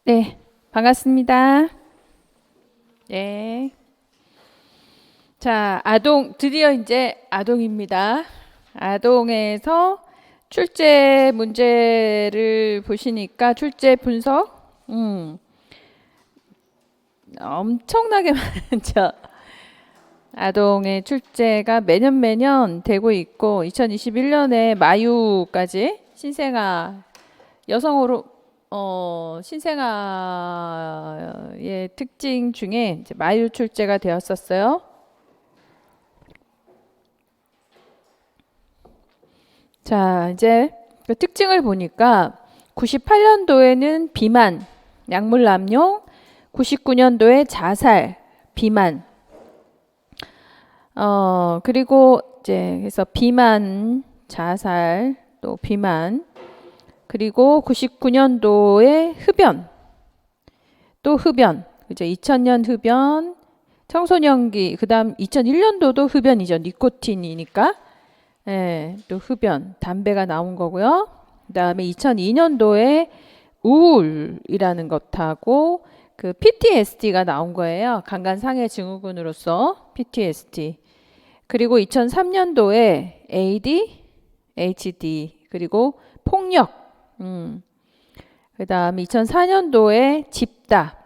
네, 반갑습니다. 네. 자, 드디어 이제 아동입니다. 아동에서 출제 문제를 보시니까 출제 분석, 엄청나게 많죠. 아동의 출제가 매년 되고 있고, 2021년에 마유까지 신생아 여성으로 신생아의 특징 중에 이제 마유 출제가 되었었어요. 자, 이제 그 특징을 보니까 98년도에는 비만, 약물 남용, 99년도에 자살, 비만, 그리고 이제 그래서 비만, 자살, 또 비만, 그리고 99년도에 흡연, 또 흡연, 그죠? 2000년 흡연, 청소년기, 그 다음 2001년도도 흡연이죠. 니코틴이니까. 예, 또 흡연, 담배가 나온 거고요. 그 다음에 2002년도에 우울이라는 것하고 그 PTSD가 나온 거예요. 강간상해 증후군으로서 PTSD. 그리고 2003년도에 ADHD, 그리고 폭력, 그 다음에 2004년도에 집다.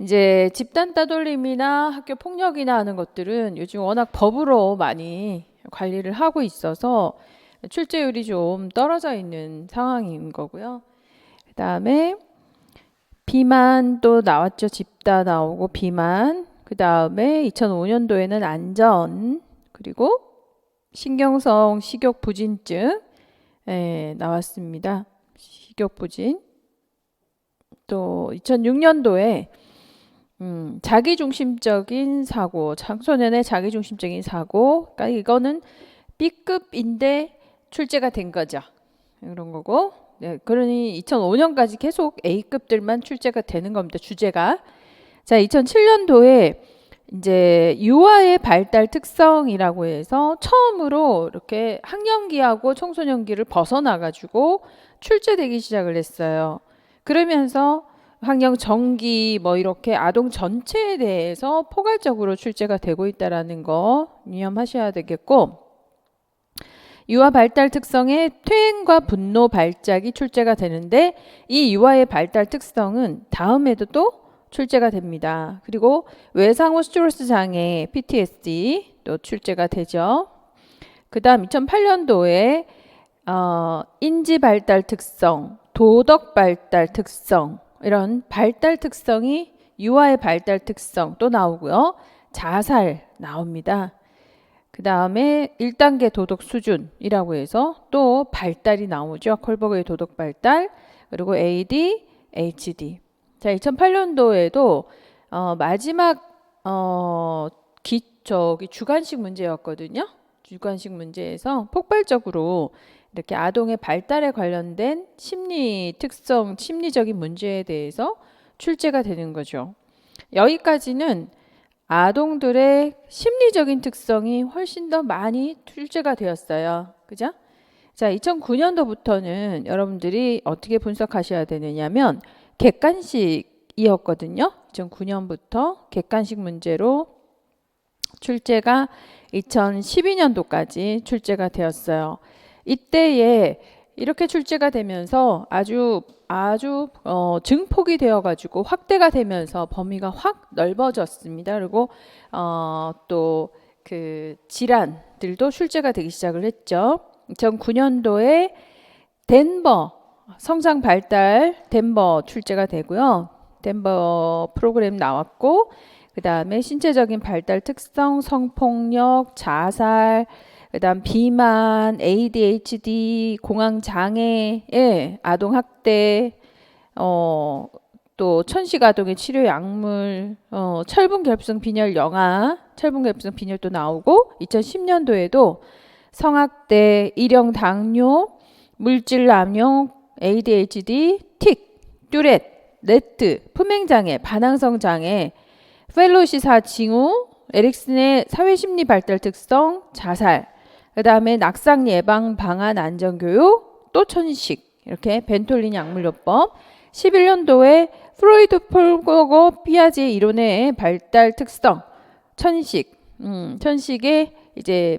이제 집단 따돌림이나 학교 폭력이나 하는 것들은 요즘 워낙 법으로 많이 관리를 하고 있어서 출제율이 좀 떨어져 있는 상황인 거고요. 그 다음에 비만 또 나왔죠. 집다 나오고 비만. 그 다음에 2005년도에는 안전, 그리고 신경성 식욕 부진증 나왔습니다. 식욕 부진. 또 2006년도에 자기중심적인 사고, 청소년의 자기중심적인 사고, 그러니까 이거는 B급인데 출제가 된 거죠. 이런 거고, 네, 그러니 2005년까지 계속 A급들만 출제가 되는 겁니다. 주제가. 자, 2007년도에 이제 유아의 발달 특성이라고 해서 처음으로 이렇게 학령기하고 청소년기를 벗어나가지고 출제되기 시작을 했어요. 그러면서 학령 정기 뭐 이렇게 아동 전체에 대해서 포괄적으로 출제가 되고 있다라는 거 유념하셔야 되겠고, 유아 발달 특성의 퇴행과 분노 발작이 출제가 되는데 이 유아의 발달 특성은 다음에도 또 출제가 됩니다. 그리고 외상후 스트레스 장애 PTSD 또 출제가 되죠. 그 다음 2008년도에 인지 발달 특성, 도덕 발달 특성, 이런 발달 특성이 유아의 발달 특성 또 나오고요. 자살 나옵니다. 그 다음에 1단계 도덕 수준이라고 해서 또 발달이 나오죠. 콜버그의 도덕 발달, 그리고 ADHD. 자, 2008년도에도 마지막 저기 주관식 문제였거든요. 주관식 문제에서 폭발적으로 이렇게 아동의 발달에 관련된 심리 특성, 심리적인 문제에 대해서 출제가 되는 거죠. 여기까지는 아동들의 심리적인 특성이 훨씬 더 많이 출제가 되었어요. 그죠? 자, 2009년도부터는 여러분들이 어떻게 분석하셔야 되느냐면 객관식이었거든요. 2009년부터 객관식 문제로 출제가 2012년도까지 출제가 되었어요. 이때에 이렇게 출제가 되면서 아주 증폭이 되어가지고 확대가 되면서 범위가 확 넓어졌습니다. 그리고 또 그 질환들도 출제가 되기 시작을 했죠. 2009년도에 덴버 성장 발달 덴버 출제가 되고요. 덴버 프로그램 나왔고, 그 다음에 신체적인 발달 특성, 성폭력, 자살, 그 다음 비만, ADHD, 공황장애, 아동학대, 또 천식아동의 치료 약물, 철분결핍성 빈혈 영아, 철분결핍성 빈혈도 나오고, 2010년도에도 성학대, 일형 당뇨, 물질 남용, ADHD, 틱, 뚜렛, 레트, 품행장애, 반항성 장애, 펠로시사 징후, 에릭슨의 사회심리 발달 특성, 자살, 그 다음에 낙상 예방 방안 안전교육, 또 천식, 이렇게 벤톨린 약물요법. 11년도에 프로이드 폴거거 피아제 이론의 발달 특성, 천식, 천식의 이제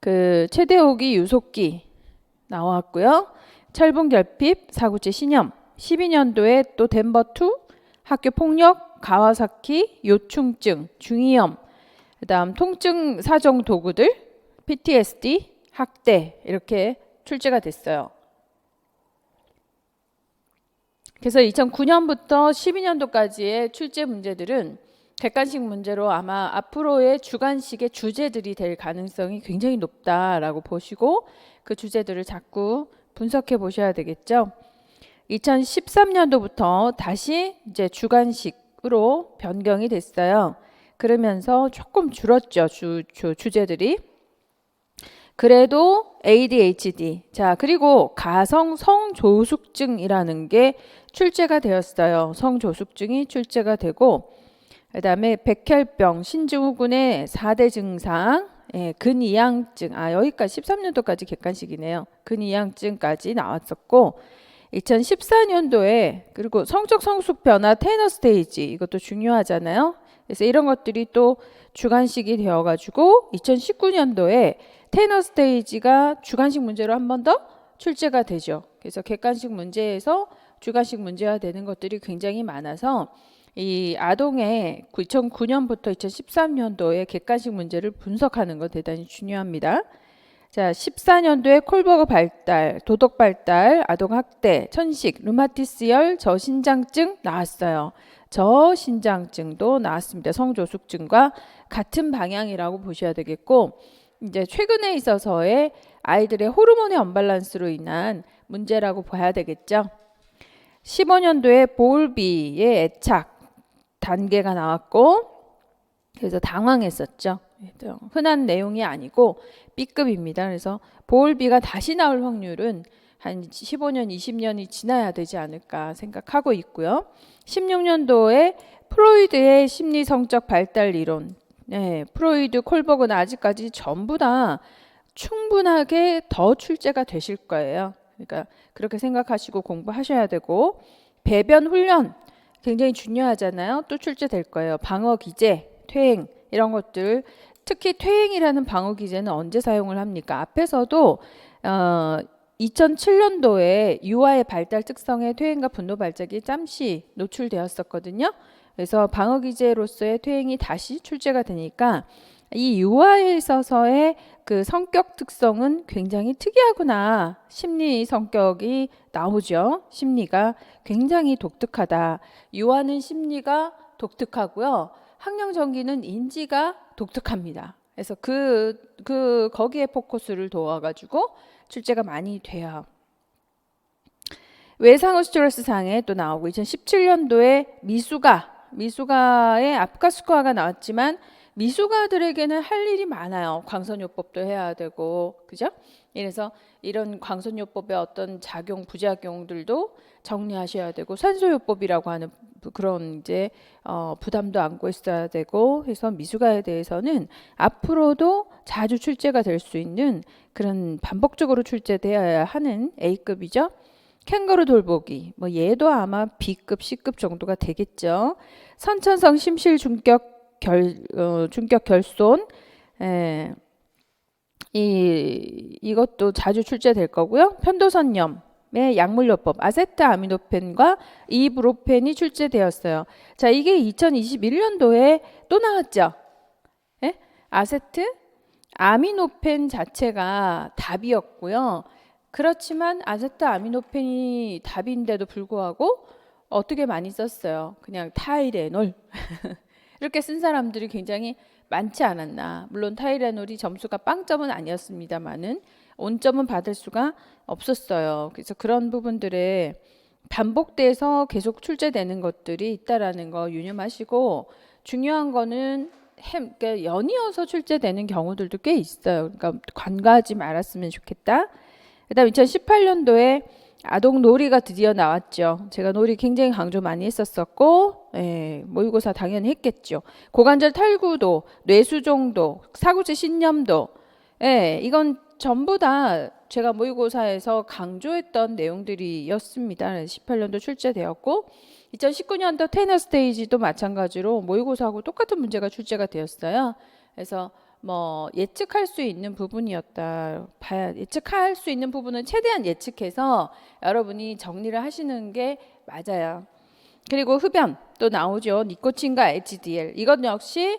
그 최대호기 유속기 나왔고요. 철분 결핍, 사구체 신염. 12년도에 또 덴버2 학교 폭력, 가와사키, 요충증, 중이염. 그다음 통증 사정 도구들, PTSD, 학대 이렇게 출제가 됐어요. 그래서 2009년부터 12년도까지의 출제 문제들은 객관식 문제로 아마 앞으로의 주관식의 주제들이 될 가능성이 굉장히 높다라고 보시고 그 주제들을 자꾸 분석해 보셔야 되겠죠. 2013년도부터 다시 이제 주관식으로 변경이 됐어요. 그러면서 조금 줄었죠. 주제들이. 그래도 ADHD. 자, 그리고 가성 성조숙증이라는 게 출제가 되었어요. 성조숙증이 출제가 되고 그다음에 백혈병, 신증후군의 4대 증상, 근이양증. 여기까지 13년도까지 객관식이네요. 근이양증까지 나왔었고 2014년도에 그리고 성적 성숙 변화 테너 스테이지 이것도 중요하잖아요. 그래서 이런 것들이 또 주관식이 되어가지고 2019년도에 테너 스테이지가 주관식 문제로 한 번 더 출제가 되죠. 그래서 객관식 문제에서 주관식 문제화 되는 것들이 굉장히 많아서 이 아동의 2009년부터 2013년도에 객관식 문제를 분석하는 거 대단히 중요합니다. 자, 14년도에 콜버그 발달, 도덕 발달, 아동 학대, 천식, 류마티스열, 저신장증 나왔어요. 저신장증도 나왔습니다. 성조숙증과 같은 방향이라고 보셔야 되겠고 이제 최근에 있어서의 아이들의 호르몬의 언밸런스로 인한 문제라고 봐야 되겠죠. 15년도에 보울비의 애착 단계가 나왔고 그래서 당황했었죠. 흔한 내용이 아니고 B급입니다. 그래서 보울비가 다시 나올 확률은 한 15년, 20년이 지나야 되지 않을까 생각하고 있고요. 16년도에 프로이드의 심리성적 발달 이론, 프로이드, 콜버그는 아직까지 전부 다 충분하게 더 출제가 되실 거예요. 그러니까 그렇게 생각하시고 공부하셔야 되고 배변 훈련 굉장히 중요하잖아요. 또 출제될 거예요. 방어 기제, 퇴행 이런 것들 특히 퇴행이라는 방어 기제는 언제 사용을 합니까? 앞에서도 2007년도에 유아의 발달 특성의 퇴행과 분노 발작이 잠시 노출되었었거든요. 그래서 방어 기제로서의 퇴행이 다시 출제가 되니까 이 유아에 있어서의 그 성격 특성은 굉장히 특이하구나. 심리 성격이 나오죠. 심리가 굉장히 독특하다. 유아는 심리가 독특하고요. 학령정기는 인지가 독특합니다. 그래서 거기에 포커스를 둬가지고 출제가 많이 돼요. 외상후 스트레스 상에 또 나오고 2017년도에 미숙아의 아프가스코아가 나왔지만 미숙아들에게는 할 일이 많아요. 광선요법도 해야 되고, 그죠? 그래서 이런 광선요법의 어떤 작용, 부작용들도 정리하셔야 되고, 산소요법이라고 하는 그런 이제 부담도 안고 있어야 되고 해서 미숙아에 대해서는 앞으로도 자주 출제가 될 수 있는 그런 반복적으로 출제되어야 하는 A급이죠. 캥거루 돌보기, 뭐 얘도 아마 B급, C급 정도가 되겠죠. 선천성 심실 중격 결손, 이것도 자주 출제될 거고요. 편도선염의 약물요법, 아세트아미노펜과 이브로펜이 출제되었어요. 자, 이게 2021년도에 또 나왔죠. 아세트 아미노펜 자체가 답이었고요. 그렇지만 아세트아미노펜이 답인데도 불구하고 어떻게 많이 썼어요? 그냥 타이레놀 이렇게 쓴 사람들이 굉장히 많지 않았나. 물론 타이레놀이 점수가 빵점은 아니었습니다만은 온점은 받을 수가 없었어요. 그래서 그런 부분들에 반복돼서 계속 출제되는 것들이 있다라는 거 유념하시고 중요한 거는 그러니까 연이어서 출제되는 경우들도 꽤 있어요. 그러니까 간과하지 말았으면 좋겠다. 그다음 2018년도에 아동 놀이가 드디어 나왔죠. 제가 놀이 굉장히 강조 많이 했었었고 모의고사 당연히 했겠죠. 고관절 탈구도, 뇌수종도, 사구체 신념도 이건 전부 다 제가 모의고사에서 강조했던 내용들이었습니다. 18년도 출제되었고 2019년도 테너 스테이지도 마찬가지로 모의고사하고 똑같은 문제가 출제가 되었어요. 그래서 뭐 예측할 수 있는 부분이었다. 예측할 수 있는 부분은 최대한 예측해서 여러분이 정리를 하시는 게 맞아요. 그리고 흡연 또 나오죠. 니코틴과 HDL. 이것 역시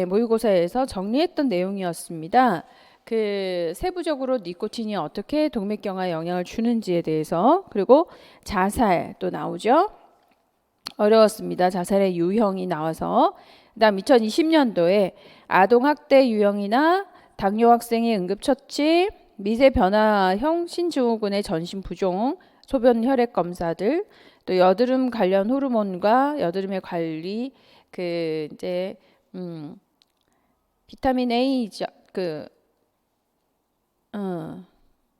모의고사에서 정리했던 내용이었습니다. 그 세부적으로 니코틴이 어떻게 동맥경화에 영향을 주는지에 대해서, 그리고 자살 또 나오죠. 어려웠습니다. 자살의 유형이 나와서. 그다음 2020년도에 아동학대 유형이나 당뇨 학생의 응급처치, 미세 변화형 신증후군의 전신 부종, 소변 혈액 검사들, 또 여드름 관련 호르몬과 여드름의 관리, 그 이제 비타민 A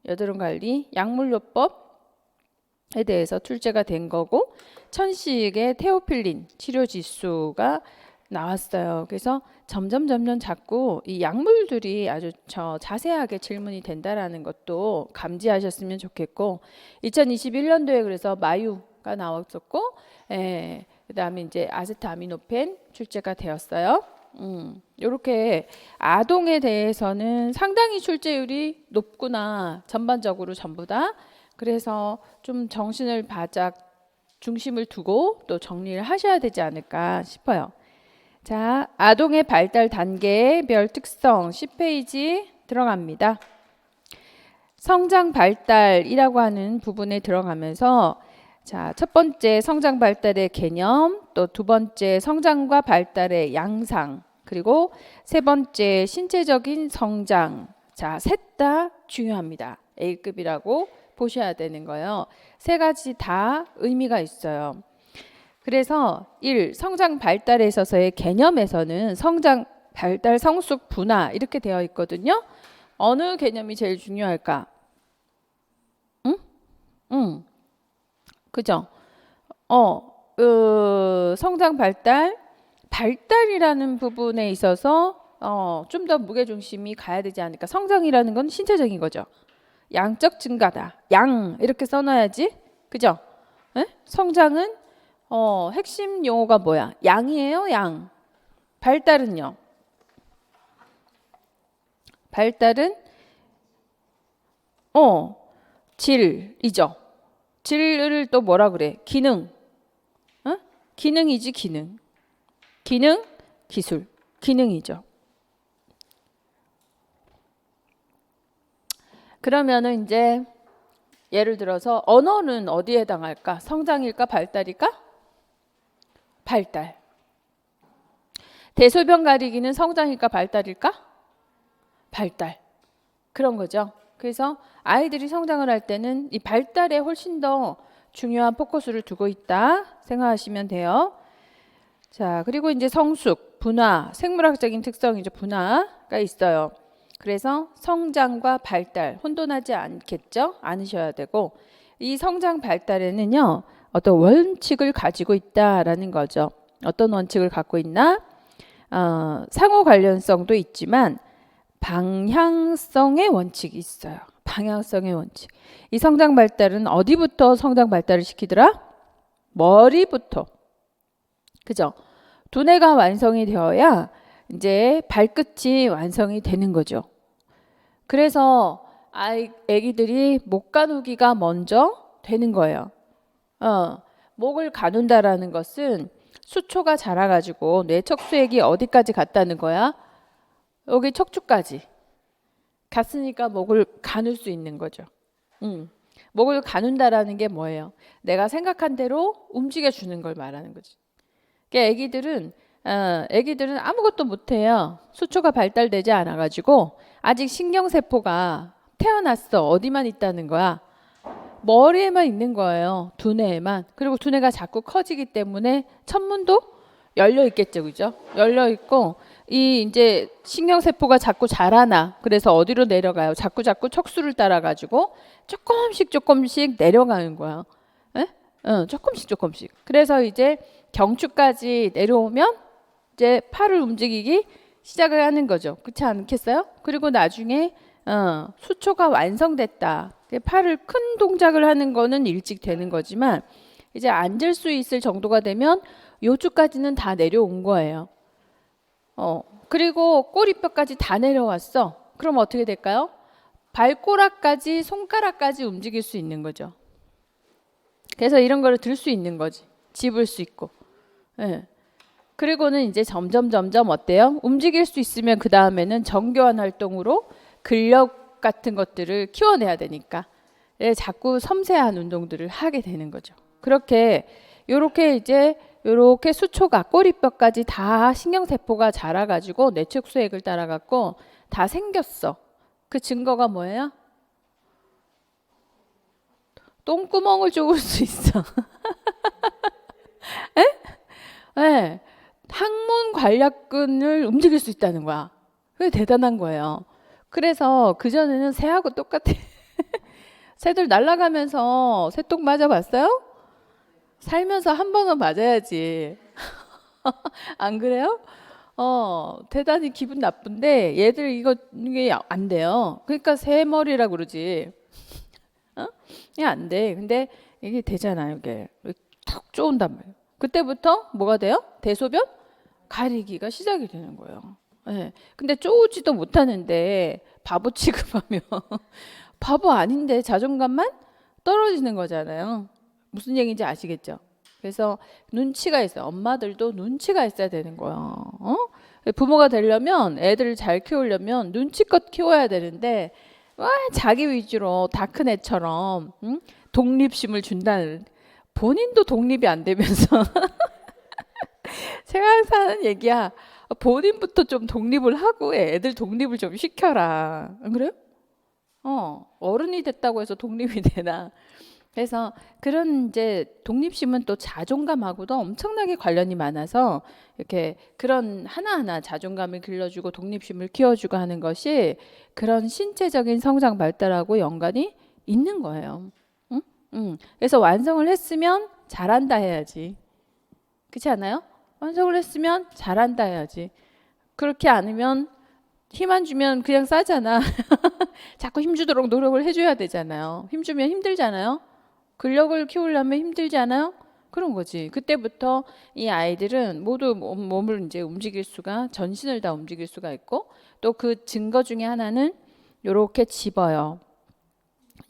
여드름 관리, 약물요법에 대해서 출제가 된 거고, 천식의 테오필린 치료 지수가 나왔어요. 그래서 점점 자꾸 이 약물들이 아주 자세하게 질문이 된다라는 것도 감지하셨으면 좋겠고, 2021년도에 그래서 마유가 나왔었고, 그다음에 이제 아세트아미노펜 출제가 되었어요. 이렇게 아동에 대해서는 상당히 출제율이 높구나, 전반적으로 전부 다. 그래서 좀 정신을 바짝 중심을 두고 또 정리를 하셔야 되지 않을까 싶어요. 자, 아동의 발달 단계별 특성 10페이지 들어갑니다. 성장 발달이라고 하는 부분에 들어가면서, 자, 첫 번째 성장 발달의 개념, 또 두 번째 성장과 발달의 양상, 그리고 세 번째 신체적인 성장. 자, 셋 다 중요합니다. A급이라고 보셔야 되는 거예요. 세 가지 다 의미가 있어요. 그래서 1. 성장 발달에 있어서의 개념에서는 성장 발달 성숙 분화 이렇게 되어 있거든요. 어느 개념이 제일 중요할까? 그죠? 성장 발달이라는 부분에 있어서 좀 더 무게중심이 가야 되지 않을까. 성장이라는 건 신체적인 거죠. 양적 증가다. 양 이렇게 써놔야지. 그죠? 에? 성장은 핵심 용어가 뭐야? 양이에요, 양. 발달은요? 발달은 질이죠. 질을 또 뭐라 그래? 기능. 기능이지, 기능. 기능, 기술. 기능이죠. 그러면은 이제 예를 들어서 언어는 어디에 해당할까? 성장일까? 발달일까? 발달. 대소변 가리기는 성장일까? 발달일까? 발달. 그런 거죠. 그래서 아이들이 성장을 할 때는 이 발달에 훨씬 더 중요한 포커스를 두고 있다 생각하시면 돼요. 자, 그리고 이제 성숙, 분화, 생물학적인 특성이죠. 분화가 있어요. 그래서 성장과 발달 혼돈하지 않겠죠? 않으셔야 되고, 이 성장 발달에는요 어떤 원칙을 가지고 있다라는 거죠. 어떤 원칙을 갖고 있나? 상호 관련성도 있지만 방향성의 원칙이 있어요. 방향성의 원칙. 이 성장 발달은 어디부터 성장 발달을 시키더라? 머리부터. 그죠? 두뇌가 완성이 되어야 이제 발끝이 완성이 되는 거죠. 그래서 아기들이 목 가누기가 먼저 되는 거예요. 목을 가눈다라는 것은 수초가 자라가지고 뇌 척수액이 어디까지 갔다는 거야? 여기 척추까지 갔으니까 목을 가눌 수 있는 거죠. 목을 가눈다라는 게 뭐예요? 내가 생각한 대로 움직여 주는 걸 말하는 거지. 그러니까 애기들은 아무것도 못해요. 수초가 발달되지 않아가지고 아직 신경세포가 태어났어. 어디만 있다는 거야? 머리에만 있는 거예요. 두뇌에만. 그리고 두뇌가 자꾸 커지기 때문에 천문도 열려 있겠죠, 그죠? 열려 있고 이 이제 신경세포가 자꾸 자라나. 그래서 어디로 내려가요? 자꾸 척수를 따라가지고 조금씩 내려가는 거야. 조금씩. 그래서 이제 경추까지 내려오면 이제 팔을 움직이기 시작을 하는 거죠. 그렇지 않겠어요? 그리고 나중에 수초가 완성됐다. 팔을 큰 동작을 하는 거는 일찍 되는 거지만 이제 앉을 수 있을 정도가 되면 요주까지는 다 내려온 거예요. 그리고 꼬리뼈까지 다 내려왔어. 그럼 어떻게 될까요? 발꼬락까지 손가락까지 움직일 수 있는 거죠. 그래서 이런 거를 들 수 있는 거지. 집을 수 있고. 예. 그리고는 이제 점점 어때요? 움직일 수 있으면 그 다음에는 정교한 활동으로 근력 같은 것들을 키워내야 되니까 자꾸 섬세한 운동들을 하게 되는 거죠. 그렇게 요렇게 이제 요렇게 수초가 꼬리뼈까지 다 신경세포가 자라가지고 뇌축수액을 따라갖고 다 생겼어. 그 증거가 뭐예요? 똥구멍을 쪼을 수 있어. 에? 네. 항문 관략근을 움직일 수 있다는 거야. 그게 대단한 거예요. 그래서 그전에는 새하고 똑같아. 새들 날아가면서 새똥 맞아봤어요? 살면서 한 번은 맞아야지. 안 그래요? 대단히 기분 나쁜데 얘들 이게 안 돼요. 그러니까 새머리라고 그러지. 이게 안 돼. 근데 이게 되잖아요. 이게 탁 쪼은단 말이에요. 그때부터 뭐가 돼요? 대소변 가리기가 시작이 되는 거예요. 네. 근데 쪼우지도 못하는데 바보 취급하면 바보 아닌데 자존감만 떨어지는 거잖아요. 무슨 얘기인지 아시겠죠? 그래서 눈치가 있어요. 엄마들도 눈치가 있어야 되는 거예요. 부모가 되려면 애들을 잘 키우려면 눈치껏 키워야 되는데 와, 자기 위주로 다 큰 애처럼 독립심을 준다는 본인도 독립이 안 되면서 제가 항상 하는 얘기야. 본인부터 좀 독립을 하고 애들 독립을 좀 시켜라. 안 그래요? 어른이 됐다고 해서 독립이 되나? 그래서 그런 이제 독립심은 또 자존감하고도 엄청나게 관련이 많아서 이렇게 그런 하나하나 자존감을 길러주고 독립심을 키워주고 하는 것이 그런 신체적인 성장 발달하고 연관이 있는 거예요. 응? 그래서 완성을 했으면 잘한다 해야지. 그렇지 않아요? 완성을 했으면 잘한다 해야지. 그렇게 않으면 힘 안 주면 그냥 싸잖아. 자꾸 힘주도록 노력을 해줘야 되잖아요. 힘주면 힘들잖아요. 근력을 키우려면 힘들지 않아요? 그런 거지. 그때부터 이 아이들은 모두 몸을 이제 움직일 수가, 전신을 다 움직일 수가 있고, 또 그 증거 중에 하나는 요렇게 집어요.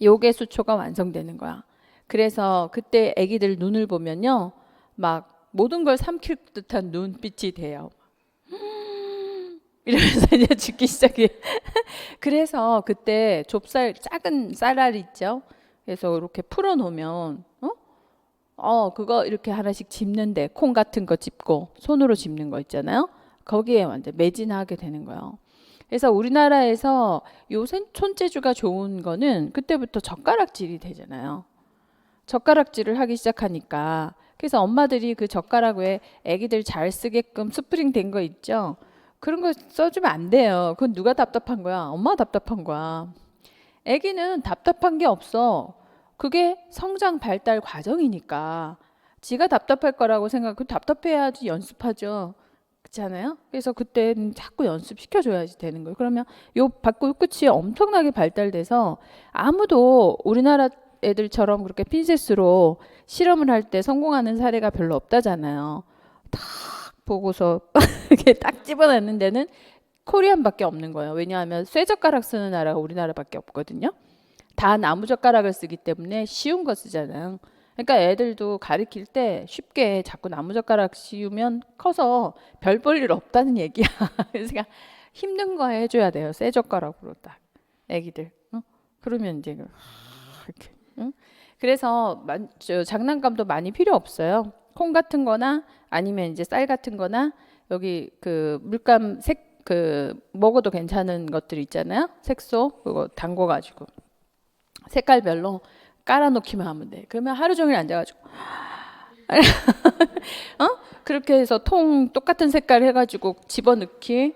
요게 수초가 완성되는 거야. 그래서 그때 아기들 눈을 보면요, 막 모든 걸 삼킬 듯한 눈빛이 돼요. 이러면서 이제 죽기 시작해. 그래서 그때 좁쌀 작은 쌀알 있죠. 그래서 이렇게 풀어놓으면 그거 이렇게 하나씩 집는데 콩 같은 거 집고 손으로 집는 거 있잖아요. 거기에 완전 매진하게 되는 거예요. 그래서 우리나라에서 요 손재주가 좋은 거는 그때부터 젓가락질이 되잖아요. 젓가락질을 하기 시작하니까 그래서 엄마들이 그 젓가락 왜 애기들 잘 쓰게끔 스프링 된 거 있죠. 그런 거 써주면 안 돼요. 그건 누가 답답한 거야? 엄마가 답답한 거야. 애기는 답답한 게 없어. 그게 성장 발달 과정이니까 지가 답답할 거라고 생각하고 답답해야지 연습하죠. 그렇지 않아요? 그래서 그때는 자꾸 연습시켜줘야지 되는 거예요. 그러면 요 발골 끝이 엄청나게 발달돼서 아무도 우리나라 애들처럼 그렇게 핀셋으로 실험을 할 때 성공하는 사례가 별로 없다잖아요. 딱 보고서 이렇게 딱 집어넣는 데는 코리안밖에 없는 거예요. 왜냐하면 쇠젓가락 쓰는 나라가 우리나라밖에 없거든요. 다 나무젓가락을 쓰기 때문에 쉬운 거 쓰잖아요. 그러니까 애들도 가르칠 때 쉽게 자꾸 나무젓가락 씌우면 커서 별 볼 일 없다는 얘기야. 그래서 힘든 거 해줘야 돼요. 쇠젓가락으로 딱 애기들. 그러면 이제 이렇게. 그래서 장난감도 많이 필요 없어요. 콩 같은 거나 아니면 이제 쌀 같은 거나 여기 그 물감 먹어도 괜찮은 것들 있잖아요. 색소 그거 담궈 가지고 색깔별로 깔아놓기만 하면 돼. 그러면 하루 종일 앉아가지고 그렇게 해서 통 똑같은 색깔 해가지고 집어넣기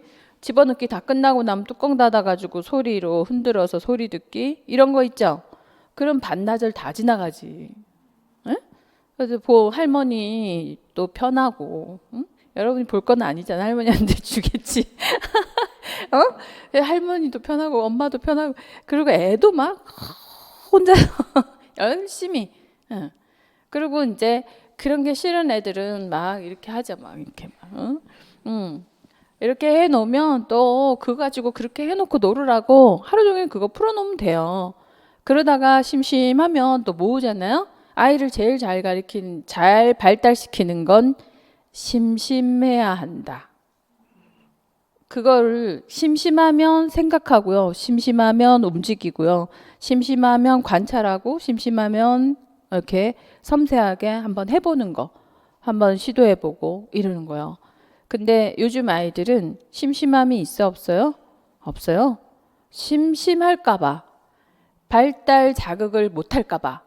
다 끝나고 나면 뚜껑 닫아가지고 소리로 흔들어서 소리 듣기 이런 거 있죠. 그럼 반나절 다 지나가지. 에? 그래서 할머니 또 편하고 여러분이 볼 건 아니잖아. 할머니한테 주겠지. 할머니도 편하고 엄마도 편하고 그리고 애도 막 혼자 열심히. 응. 그리고 이제 그런 게 싫은 애들은 막 이렇게 하죠. 막 이렇게 막. 이렇게 해놓으면 또 그거 가지고 그렇게 해놓고 놀으라고 하루 종일 그거 풀어놓으면 돼요. 그러다가 심심하면 또 모으잖아요. 아이를 제일 잘 발달시키는 건 심심해야 한다. 그거를 심심하면 생각하고요. 심심하면 움직이고요. 심심하면 관찰하고 심심하면 이렇게 섬세하게 한번 해보는 거. 한번 시도해보고 이러는 거예요. 근데 요즘 아이들은 심심함이 있어 없어요? 없어요. 심심할까 봐. 발달 자극을 못할까 봐.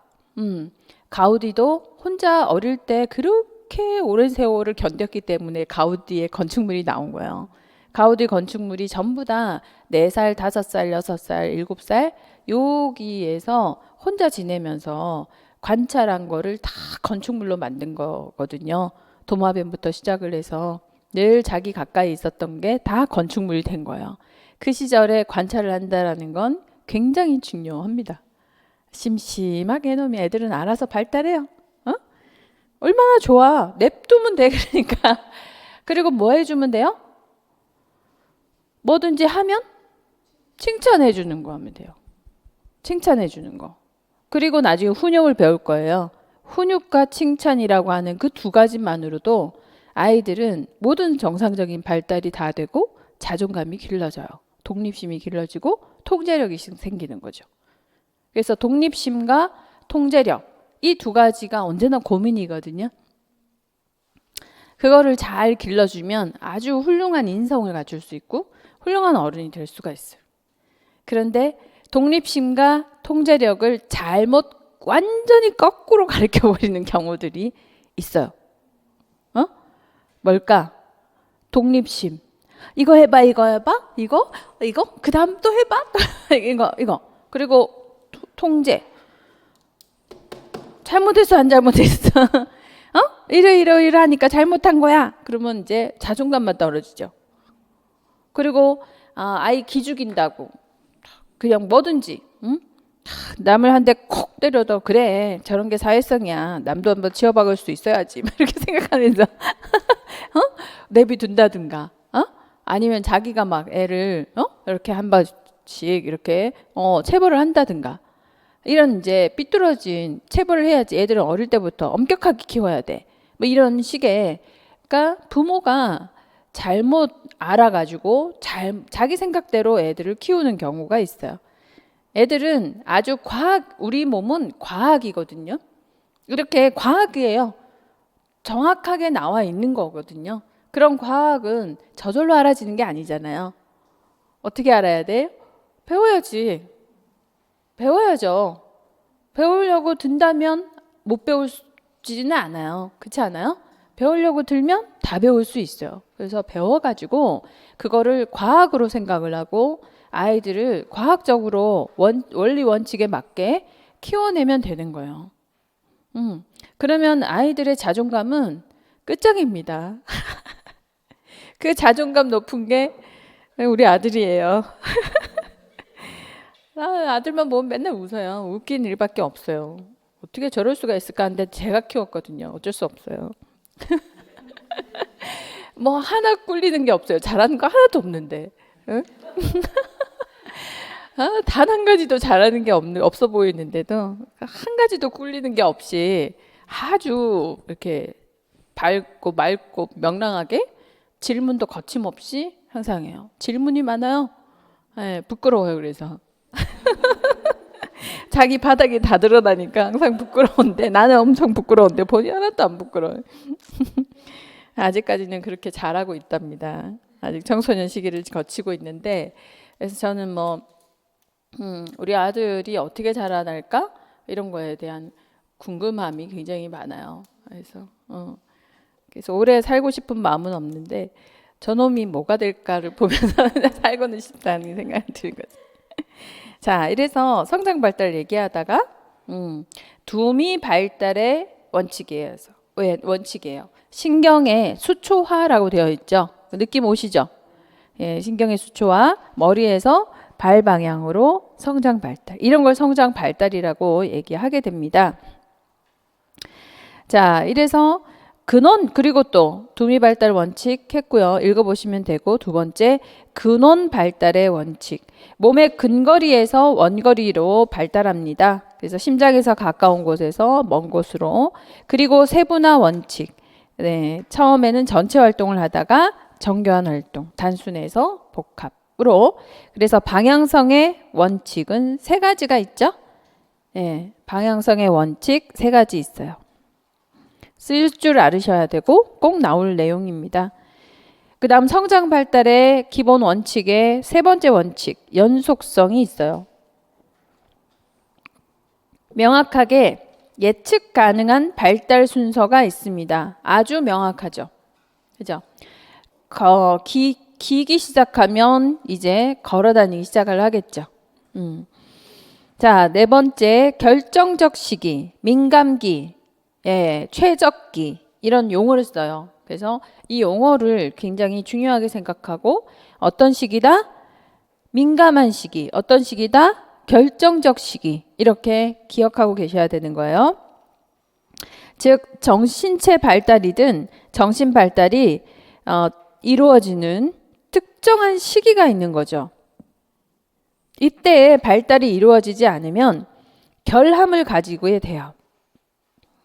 가우디도 혼자 어릴 때 그렇게 오랜 세월을 견뎠기 때문에 가우디의 건축물이 나온 거예요. 가우디 건축물이 전부 다 4살, 5살, 6살, 7살 여기에서 혼자 지내면서 관찰한 거를 다 건축물로 만든 거거든요. 도마뱀부터 시작을 해서 늘 자기 가까이 있었던 게 다 건축물이 된 거예요. 그 시절에 관찰을 한다라는 건 굉장히 중요합니다. 심심하게 해놓으면 애들은 알아서 발달해요. 어? 얼마나 좋아. 냅두면 돼. 그러니까. 그리고 뭐 해주면 돼요? 뭐든지 하면 칭찬해 주는 거 하면 돼요. 칭찬해 주는 거. 그리고 나중에 훈육을 배울 거예요. 훈육과 칭찬이라고 하는 그 2가지만으로도 아이들은 모든 정상적인 발달이 다 되고 자존감이 길러져요. 독립심이 길러지고 통제력이 생기는 거죠. 그래서 독립심과 통제력 이 2가지가 언제나 고민이거든요. 그거를 잘 길러주면 아주 훌륭한 인성을 갖출 수 있고 훌륭한 어른이 될 수가 있어요. 그런데 독립심과 통제력을 잘못 완전히 거꾸로 가르쳐버리는 경우들이 있어요. 뭘까? 독립심. 이거 해봐, 이거 해봐, 이거, 그 다음 또 해봐, 이거. 그리고 통제. 잘못했어, 안 잘못했어? 이러 하니까 잘못한 거야. 그러면 이제 자존감만 떨어지죠. 그리고 아이 기죽인다고 그냥 뭐든지 남을 한 대 콕 때려도 그래 저런 게 사회성이야. 남도 한번 치워박을 수 있어야지. 이렇게 생각하면서 내비둔다든가 아니면 자기가 막 애를 이렇게 한 번씩 이렇게 체벌을 한다든가 이런 이제 삐뚤어진 체벌을 해야지. 애들은 어릴 때부터 엄격하게 키워야 돼. 뭐 이런 식의 그러니까 부모가 잘못 알아가지고 자기 생각대로 애들을 키우는 경우가 있어요. 애들은 아주 우리 몸은 과학이거든요. 이렇게 과학이에요. 정확하게 나와 있는 거거든요. 그런 과학은 저절로 알아지는 게 아니잖아요. 어떻게 알아야 돼요? 배워야지. 배워야죠. 배우려고 든다면 못 배우지는 않아요. 그렇지 않아요? 배우려고 들면 다 배울 수 있어요. 그래서 배워가지고 그거를 과학으로 생각을 하고 아이들을 과학적으로 원리 원칙에 맞게 키워내면 되는 거예요. 그러면 아이들의 자존감은 끝장입니다. 그 자존감 높은 게 우리 아들이에요. 아들만 보면 맨날 웃어요. 웃긴 일밖에 없어요. 어떻게 저럴 수가 있을까 하는데 제가 키웠거든요. 어쩔 수 없어요. 뭐 하나 꿀리는 게 없어요. 잘하는 거 하나도 없는데. 응? 단 한 가지도 잘하는 게 없어 보이는데도 한 가지도 꿀리는 게 없이 아주 이렇게 밝고 맑고 명랑하게 질문도 거침없이 항상 해요. 질문이 많아요. 네, 부끄러워요. 그래서 자기 바닥이 다 드러나니까 항상 부끄러운데 나는 엄청 부끄러운데 본인 하나도 안 부끄러워요. 아직까지는 그렇게 잘하고 있답니다. 아직 청소년 시기를 거치고 있는데 그래서 저는 우리 아들이 어떻게 자라날까 이런 거에 대한 궁금함이 굉장히 많아요. 그래서 오래 살고 싶은 마음은 없는데 저놈이 뭐가 될까를 보면서 살고는 싶다는 생각이 들거든요. 자, 이래서 성장 발달 얘기하다가 두미 발달의 원칙이에요. 원칙이에요. 신경의 수초화라고 되어 있죠. 느낌 오시죠? 예, 신경의 수초와 머리에서 발 방향으로 성장 발달. 이런 걸 성장 발달이라고 얘기하게 됩니다. 자, 이래서 근원 그리고 또 두미 발달 원칙 했고요. 읽어보시면 되고 두 번째 근원 발달의 원칙. 몸의 근거리에서 원거리로 발달합니다. 그래서 심장에서 가까운 곳에서 먼 곳으로. 그리고 세분화 원칙. 네, 처음에는 전체 활동을 하다가 정교한 활동, 단순해서 복합으로. 그래서 방향성의 원칙은 세 가지가 있죠. 네, 방향성의 원칙 세 가지 있어요. 쓸 줄 알으셔야 되고 꼭 나올 내용입니다. 그 다음 성장 발달의 기본 원칙의 세 번째 원칙, 연속성이 있어요. 명확하게 예측 가능한 발달 순서가 있습니다. 아주 명확하죠. 그죠? 기기 시작하면 이제 걸어 다니기 시작을 하겠죠. 자, 네 번째 결정적 시기, 민감기, 예, 최적기 이런 용어를 써요. 그래서 이 용어를 굉장히 중요하게 생각하고 어떤 시기다? 민감한 시기. 어떤 시기다? 결정적 시기. 이렇게 기억하고 계셔야 되는 거예요. 즉 정신체 발달이든 정신 발달이 이루어지는 특정한 시기가 있는 거죠. 이때에 발달이 이루어지지 않으면 결함을 가지고 돼요.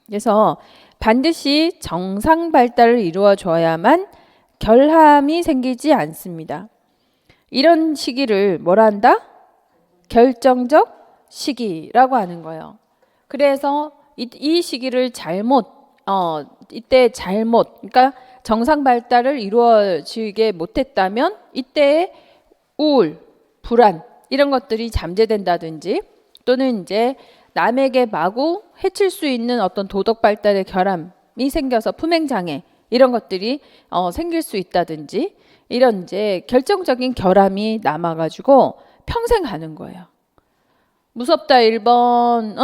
그래서 반드시 정상 발달을 이루어 줘야만 결함이 생기지 않습니다. 이런 시기를 뭐라 한다? 결정적 시기라고 하는 거예요. 그래서 이 시기를 이때 잘못, 그러니까 정상 발달을 이루어지게 못했다면 이때에 우울, 불안 이런 것들이 잠재된다든지 또는 이제 남에게 마구 해칠 수 있는 어떤 도덕 발달의 결함이 생겨서 품행장애 이런 것들이 생길 수 있다든지 이런 이제 결정적인 결함이 남아가지고 평생 가는 거예요. 무섭다 1번,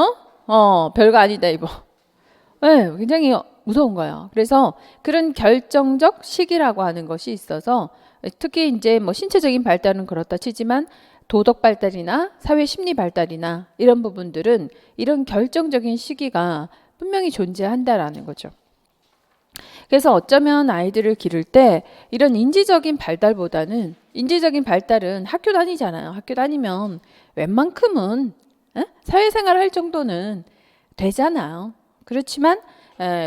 별거 아니다 2번. 네, 굉장히 무서운 거예요. 그래서 그런 결정적 시기라고 하는 것이 있어서 특히 이제 뭐 신체적인 발달은 그렇다 치지만 도덕 발달이나 사회 심리 발달이나 이런 부분들은 이런 결정적인 시기가 분명히 존재한다라는 거죠. 그래서 어쩌면 아이들을 기를 때 이런 인지적인 발달보다는 인지적인 발달은 학교 다니잖아요. 학교 다니면 웬만큼은 사회생활 할 정도는 되잖아요. 그렇지만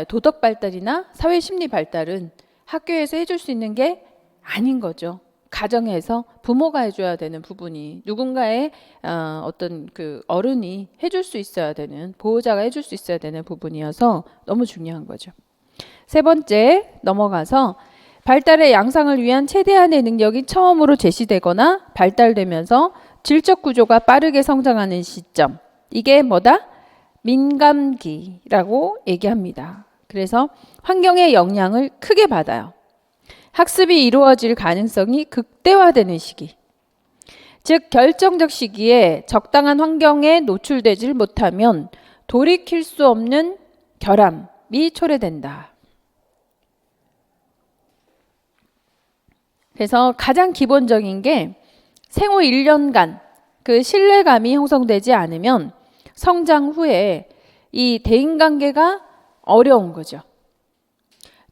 도덕 발달이나 사회 심리 발달은 학교에서 해줄 수 있는 게 아닌 거죠. 가정에서 부모가 해줘야 되는 부분이 누군가의 어떤 그 어른이 해줄 수 있어야 되는 보호자가 해줄 수 있어야 되는 부분이어서 너무 중요한 거죠. 세 번째 넘어가서 발달의 양상을 위한 최대한의 능력이 처음으로 제시되거나 발달되면서 질적 구조가 빠르게 성장하는 시점. 이게 뭐다? 민감기라고 얘기합니다. 그래서 환경의 영향을 크게 받아요. 학습이 이루어질 가능성이 극대화되는 시기. 즉 결정적 시기에 적당한 환경에 노출되질 못하면 돌이킬 수 없는 결함이 초래된다. 그래서 가장 기본적인 게 생후 1년간 그 신뢰감이 형성되지 않으면 성장 후에 이 대인관계가 어려운 거죠.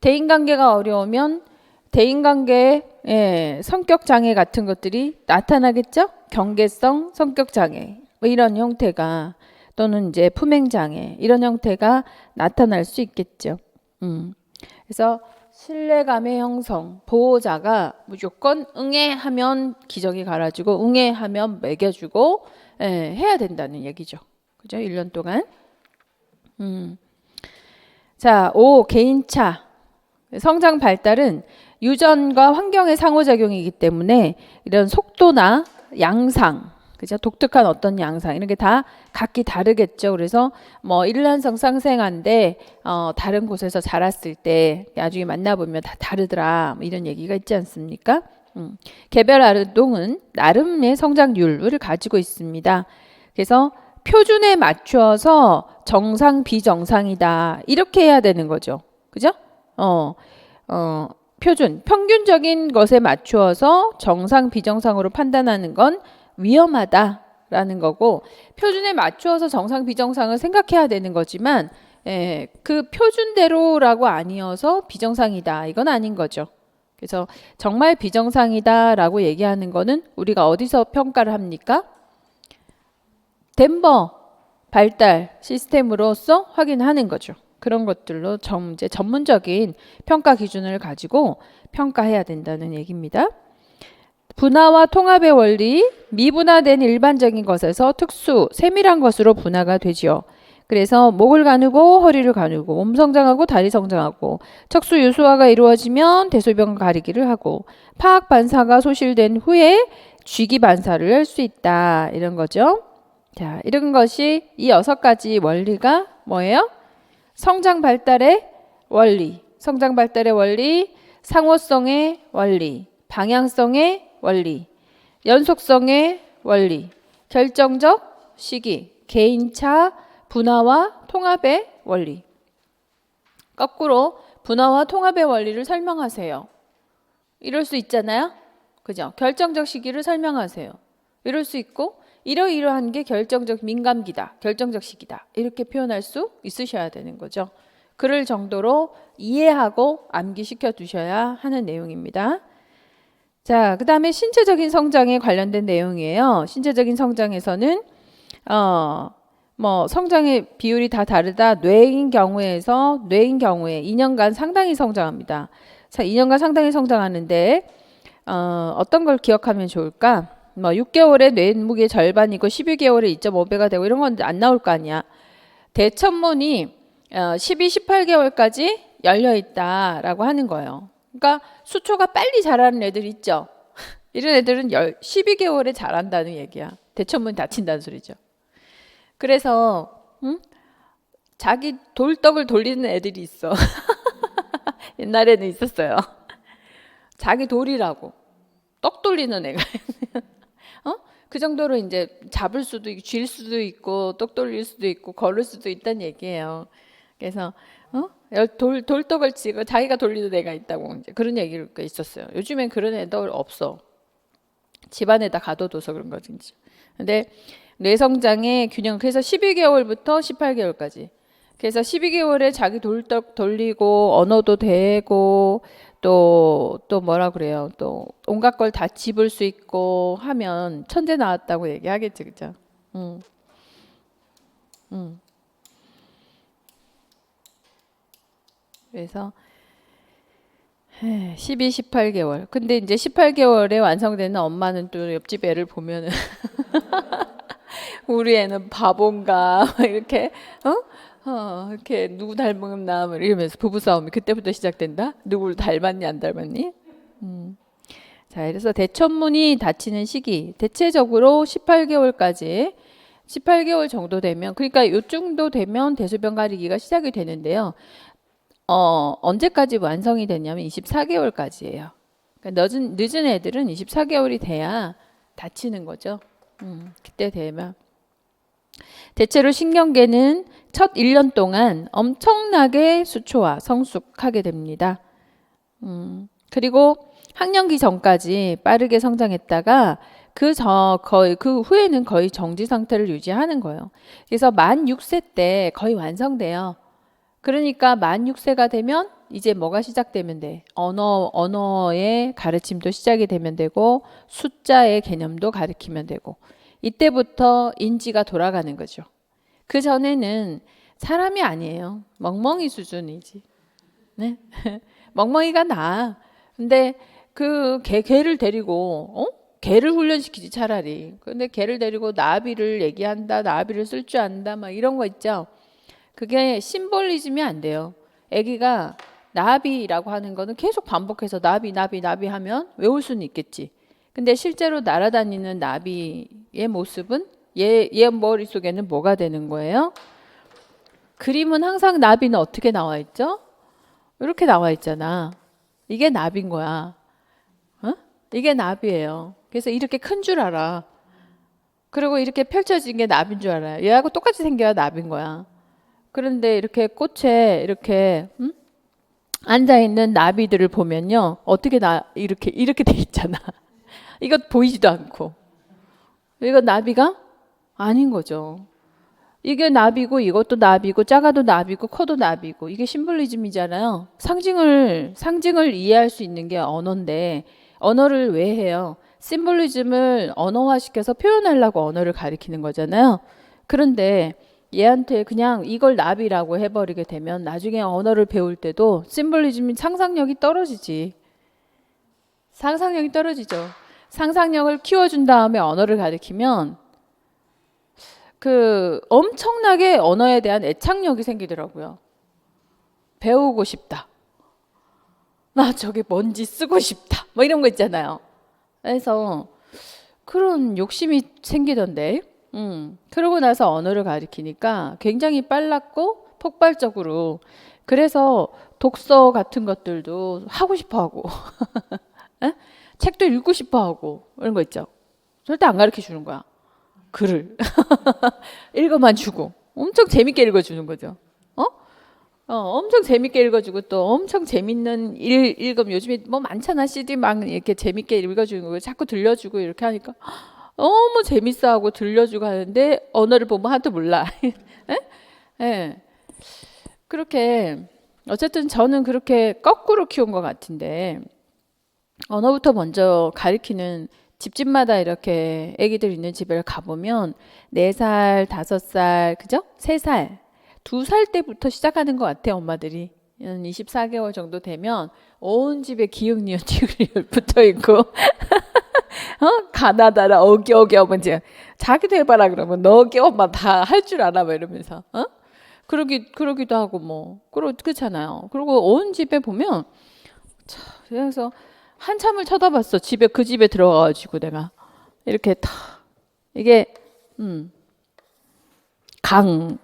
대인관계가 어려우면 대인관계의 성격장애 같은 것들이 나타나겠죠? 경계성 성격장애 뭐 이런 형태가 또는 이제 품행장애 이런 형태가 나타날 수 있겠죠. 그래서 신뢰감의 형성, 보호자가 무조건 응애하면 기저귀 갈아주고 응애하면 먹여주고 해야 된다는 얘기죠. 그죠? 1년 동안. 자, 5. 개인차. 성장 발달은 유전과 환경의 상호작용이기 때문에 이런 속도나 양상, 그죠? 독특한 어떤 양상 이런 게 다 각기 다르겠죠. 그래서 뭐 일란성 쌍생아인데 다른 곳에서 자랐을 때 나중에 만나보면 다 다르더라 뭐 이런 얘기가 있지 않습니까? 개별 아동은 나름의 성장률을 가지고 있습니다. 그래서 표준에 맞춰서 정상 비정상이다 이렇게 해야 되는 거죠. 그죠? 표준, 평균적인 것에 맞추어서 정상, 비정상으로 판단하는 건 위험하다라는 거고, 표준에 맞추어서 정상, 비정상을 생각해야 되는 거지만 그 표준대로라고 아니어서 비정상이다, 이건 아닌 거죠. 그래서 정말 비정상이다라고 얘기하는 거는 우리가 어디서 평가를 합니까? 덴버 발달 시스템으로서 확인하는 거죠. 그런 것들로 이제 전문적인 평가 기준을 가지고 평가해야 된다는 얘기입니다. 분화와 통합의 원리, 미분화된 일반적인 것에서 특수, 세밀한 것으로 분화가 되지요. 그래서 목을 가누고 허리를 가누고 몸 성장하고 다리 성장하고 척수 유수화가 이루어지면 대소변 가리기를 하고 파악 반사가 소실된 후에 쥐기 반사를 할 수 있다, 이런 거죠. 자, 이런 것이 이 6가지 원리가 뭐예요? 성장 발달의 원리, 성장 발달의 원리, 상호성의 원리, 방향성의 원리, 연속성의 원리, 결정적 시기, 개인차, 분화와 통합의 원리. 거꾸로 분화와 통합의 원리를 설명하세요. 이럴 수 있잖아요. 그죠? 결정적 시기를 설명하세요. 이럴 수 있고, 이러이러한 게 결정적 민감기다, 결정적 시기다, 이렇게 표현할 수 있으셔야 되는 거죠. 그럴 정도로 이해하고 암기시켜 두셔야 하는 내용입니다. 자, 그 다음에 신체적인 성장에 관련된 내용이에요. 신체적인 성장에서는 성장의 비율이 다 다르다. 뇌인 경우에 2년간 상당히 성장합니다. 자, 2년간 상당히 성장하는데 어떤 걸 기억하면 좋을까? 6개월에 뇌 무게 절반이고 12개월에 2.5배가 되고 이런 건 안 나올 거 아니야. 대천문이 12, 18개월까지 열려 있다라고 하는 거예요. 그러니까 수초가 빨리 자라는 애들 있죠. 이런 애들은 12개월에 자란다는 얘기야. 대천문 다친다는 소리죠. 그래서 자기 돌떡을 돌리는 애들이 있어. 옛날에는 있었어요. 자기 돌이라고 떡 돌리는 애가 그 정도로 이제 잡을 수도 있고 쥘 수도 있고 떡 돌릴 수도 있고 걸을 수도 있다는 얘기예요. 그래서 돌떡을 치고 자기가 돌리는 애가 있다고 이제 그런 얘기가 있었어요. 요즘엔 그런 애들 없어. 집안에다 가둬둬서 그런 거지. 근데 뇌성장의 균형, 그래서 12개월부터 18개월까지. 그래서 12개월에 자기 돌떡 돌리고 언어도 되고 또 뭐라 그래요. 또 온갖 걸 다 집을 수 있고 하면 천재 나왔다고 얘기하겠지, 그죠? 그래서 12, 18개월. 근데 이제 18개월에 완성되는 엄마는 또 옆집 애를 보면은 우리 애는 바본가 이렇게 이렇게 누구 닮았나 이러면서 부부싸움이 그때부터 시작된다. 누구를 닮았니 안 닮았니? 자, 그래서 대천문이 닫히는 시기 대체적으로 18개월까지 18개월 정도 되면, 그러니까 요 정도 되면 대소변 가리기가 시작이 되는데요. 언제까지 완성이 되냐면 24개월까지예요. 그러니까 늦은 애들은 24개월이 돼야 닫히는 거죠. 그때 되면. 대체로 신경계는 첫 1년 동안 엄청나게 수초화, 성숙하게 됩니다. 그리고 학령기 전까지 빠르게 성장했다가 그 후에는 거의 정지 상태를 유지하는 거예요. 그래서 만 6세 때 거의 완성돼요. 그러니까 만 6세가 되면 이제 뭐가 시작되면 돼? 언어의 가르침도 시작이 되면 되고 숫자의 개념도 가르치면 되고 이때부터 인지가 돌아가는 거죠. 그 전에는 사람이 아니에요. 멍멍이 수준이지. 네? 멍멍이가 나. 근데 그 개를 데리고 개를 훈련시키지 차라리. 근데 개를 데리고 나비를 얘기한다, 나비를 쓸 줄 안다, 막 이런 거 있죠. 그게 심볼리즘이 안 돼요. 아기가 나비라고 하는 거는 계속 반복해서 나비 하면 외울 수는 있겠지. 근데 실제로 날아다니는 나비의 모습은 얘 머릿속에는 뭐가 되는 거예요? 그림은 항상 나비는 어떻게 나와 있죠? 이렇게 나와 있잖아. 이게 나비인 거야. 이게 나비예요. 그래서 이렇게 큰 줄 알아. 그리고 이렇게 펼쳐진 게 나비인 줄 알아요. 얘하고 똑같이 생겨야 나비인 거야. 그런데 이렇게 꽃에 이렇게 앉아 있는 나비들을 보면요. 어떻게 이렇게 돼 있잖아. 이거 보이지도 않고. 이거 나비가 아닌 거죠. 이게 나비고 이것도 나비고 작아도 나비고 커도 나비고 이게 심볼리즘이잖아요. 상징을 이해할 수 있는 게 언어인데 언어를 왜 해요? 심볼리즘을 언어화시켜서 표현하려고 언어를 가리키는 거잖아요. 그런데 얘한테 그냥 이걸 나비라고 해버리게 되면 나중에 언어를 배울 때도 심볼리즘이 상상력이 떨어지지. 상상력이 떨어지죠. 상상력을 키워준 다음에 언어를 가리키면 그 엄청나게 언어에 대한 애착력이 생기더라고요. 배우고 싶다. 나 저게 뭔지 쓰고 싶다. 뭐 이런 거 있잖아요. 그래서 그런 욕심이 생기던데. 그러고 나서 언어를 가리키니까 굉장히 빨랐고 폭발적으로. 그래서 독서 같은 것들도 하고 싶어 하고, 에? 책도 읽고 싶어 하고, 이런 거 있죠. 절대 안 가르쳐 주는 거야. 글을. 읽어만 주고. 엄청 재밌게 읽어주는 거죠. 어? 엄청 재밌게 읽어주고 또 엄청 재밌는 읽음 요즘에 뭐 많잖아. CD 막 이렇게 재밌게 읽어주는 거 자꾸 들려주고 이렇게 하니까 너무 재밌어하고 들려주고 하는데 언어를 보면 하나도 몰라. 예? 예. 그렇게 어쨌든 저는 그렇게 거꾸로 키운 것 같은데 언어부터 먼저 가리키는 집집마다 이렇게 아기들 있는 집에 가보면 4살, 5살, 그죠? 3살, 2살 때부터 시작하는 것 같아요, 엄마들이. 한 24개월 정도 되면 온 집에 기역, 니은, 디귿 붙어 있고 가나다라 어기 하면 이제 자기도 해봐라 그러면 너기 엄마 다 할 줄 알아 뭐 이러면서 그러기도 하고 뭐 그렇잖아요. 그리고 온 집에 보면 참, 그래서 한참을 쳐다봤어. 그 집에 들어가가지고 내가 이렇게 다 이게 강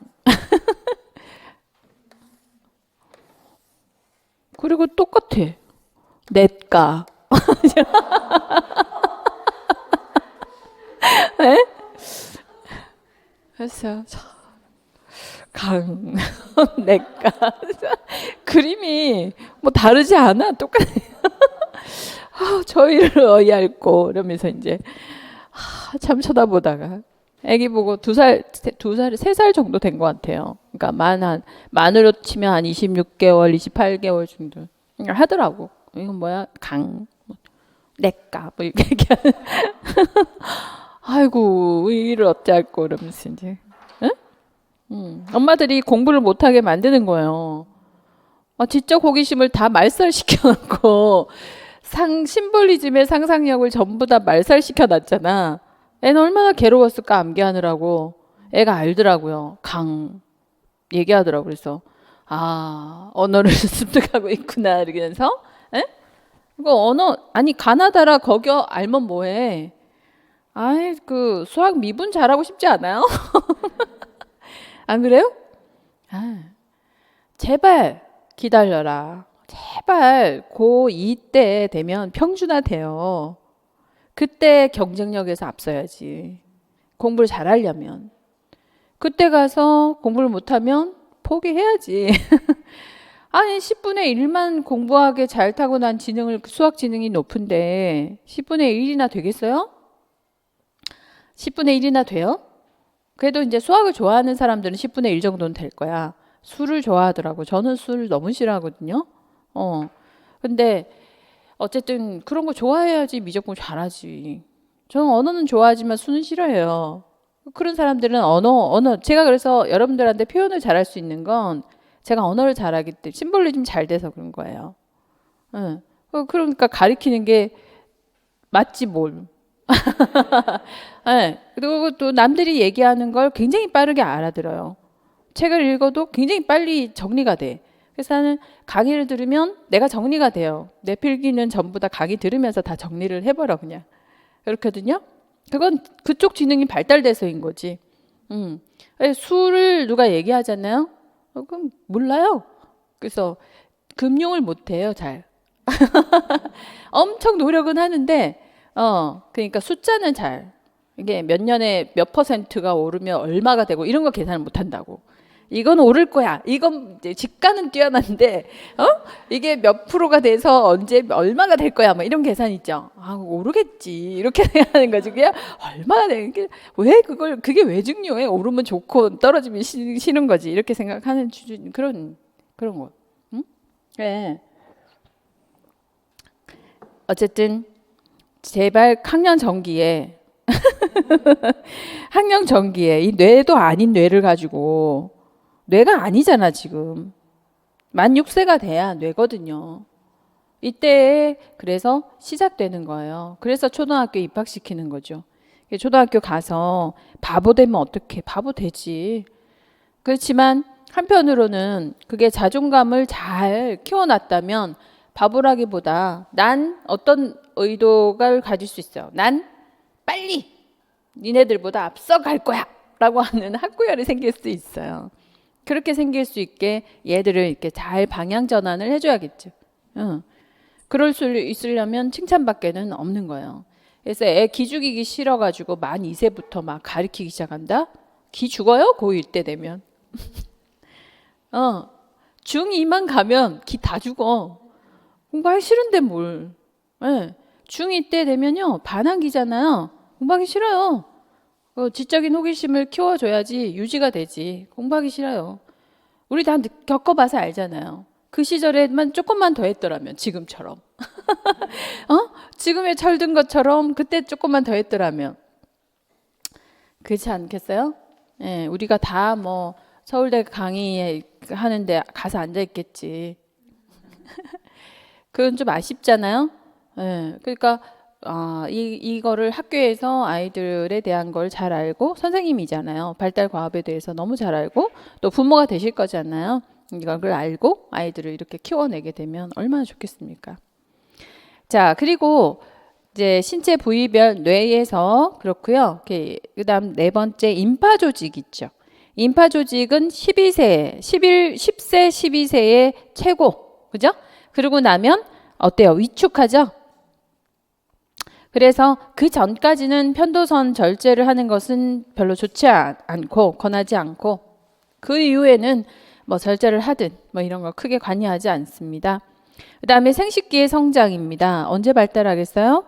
그리고 똑같아. 냇가. 에? 그래서 강 냇가 그림이 뭐 다르지 않아. 똑같아. 저희를 어이없고 이러면서 이제 참 쳐다보다가 아기 보고 3살 정도 된 것 같아요. 그러니까 만으로 치면 한 26개월, 28개월 정도 하더라고. 이건 뭐야? 냇가 뭐 이렇게 얘기하는. 아이고 이를 어찌할꼬 이러면서 이제 엄마들이 공부를 못하게 만드는 거예요. 지적 호기심을 다 말살시켜놓고 심볼리즘의 상상력을 전부 다 말살시켜놨잖아. 애는 얼마나 괴로웠을까 암기하느라고. 애가 알더라고요. 얘기하더라고. 그래서 언어를 습득하고 있구나 이러면서. 에? 이거 아니 가나다라 거겨 알면 뭐해. 그 수학 미분 잘하고 싶지 않아요? 안 그래요? 제발 기다려라. 제발 고2 때 되면 평준화 돼요. 그때 경쟁력에서 앞서야지. 공부를 잘하려면. 그때 가서 공부를 못하면 포기해야지. 아니 10분의 1만 공부하게 잘 타고난 수학 지능이 높은데 10분의 1이나 되겠어요? 10분의 1이나 돼요? 그래도 이제 수학을 좋아하는 사람들은 10분의 1 정도는 될 거야. 술을 좋아하더라고. 저는 술을 너무 싫어하거든요. 근데 어쨌든 그런 거 좋아해야지 미적분 잘하지. 저는 언어는 좋아하지만 수는 싫어해요. 그런 사람들은 제가 그래서 여러분들한테 표현을 잘할 수 있는 건 제가 언어를 잘하기 때문에 심볼리즘 잘 돼서 그런 거예요. 응. 그러니까 가리키는 게 맞지 뭘. 네. 그리고 또 남들이 얘기하는 걸 굉장히 빠르게 알아들어요. 책을 읽어도 굉장히 빨리 정리가 돼. 그래서 나는 강의를 들으면 내가 정리가 돼요. 내 필기는 전부 다 강의 들으면서 다 정리를 해버려 그냥. 그렇거든요. 그건 그쪽 지능이 발달돼서인 거지. 수를 누가 얘기하잖아요. 그럼 몰라요. 그래서 금융을 못해요 잘. 엄청 노력은 하는데 그러니까 숫자는 이게 몇 년에 몇 %가 오르면 얼마가 되고 이런 거 계산을 못 한다고. 이건 오를 거야. 이건 이제 집가는 뛰어난데, 이게 몇 프로가 돼서 언제 얼마가 될 거야. 뭐 이런 계산 있죠. 아, 오르겠지. 이렇게 생각하는 거지. 그냥 얼마가 되는 게, 왜 그게 왜 중요해? 오르면 좋고 떨어지면 싫은 거지. 이렇게 생각하는 그런 거. 응? 네. 어쨌든, 제발 학년 전기에 이 뇌도 아닌 뇌를 가지고 뇌가 아니잖아 지금. 만 6세가 돼야 뇌거든요. 이때 그래서 시작되는 거예요. 그래서 초등학교 입학시키는 거죠. 초등학교 가서 바보 되면 어떡해. 바보 되지. 그렇지만 한편으로는 그게 자존감을 잘 키워놨다면 바보라기보다 난 어떤 의도를 가질 수 있어요. 난 빨리 니네들보다 앞서 갈 거야 라고 하는 학구열이 생길 수 있어요. 그렇게 생길 수 있게 얘들을 이렇게 잘 방향 전환을 해줘야겠죠. 그럴 수 있으려면 칭찬밖에는 없는 거예요. 그래서 애 기죽이기 싫어가지고 만 2세부터 막 가르치기 시작한다? 기 죽어요? 고1 때 되면. 중2만 가면 기 다 죽어. 공부하기 싫은데 뭘. 네. 중2 때 되면요 반항기잖아요. 공부하기 싫어요. 지적인 호기심을 키워줘야지 유지가 되지. 공부하기 싫어요. 우리 다 겪어봐서 알잖아요. 그 시절에만 조금만 더 했더라면 지금처럼 지금의 철든 것처럼 그때 조금만 더 했더라면 그렇지 않겠어요? 예, 우리가 다 뭐 서울대 강의 하는데 가서 앉아 있겠지. 그건 좀 아쉽잖아요. 예, 그러니까 이거를 학교에서 아이들에 대한 걸 잘 알고 선생님이잖아요. 발달 과업에 대해서 너무 잘 알고 또 부모가 되실 거잖아요. 이걸 알고 아이들을 이렇게 키워내게 되면 얼마나 좋겠습니까? 자, 그리고 이제 신체 부위별 뇌에서 그렇고요. 그다음 네 번째 임파 조직 있죠. 임파 조직은 10세, 12세의 최고. 그죠? 그러고 나면 어때요? 위축하죠? 그래서 그 전까지는 편도선 절제를 하는 것은 별로 좋지 않고 권하지 않고 그 이후에는 뭐 절제를 하든 뭐 이런 거 크게 관여하지 않습니다. 그 다음에 생식기의 성장입니다. 언제 발달하겠어요?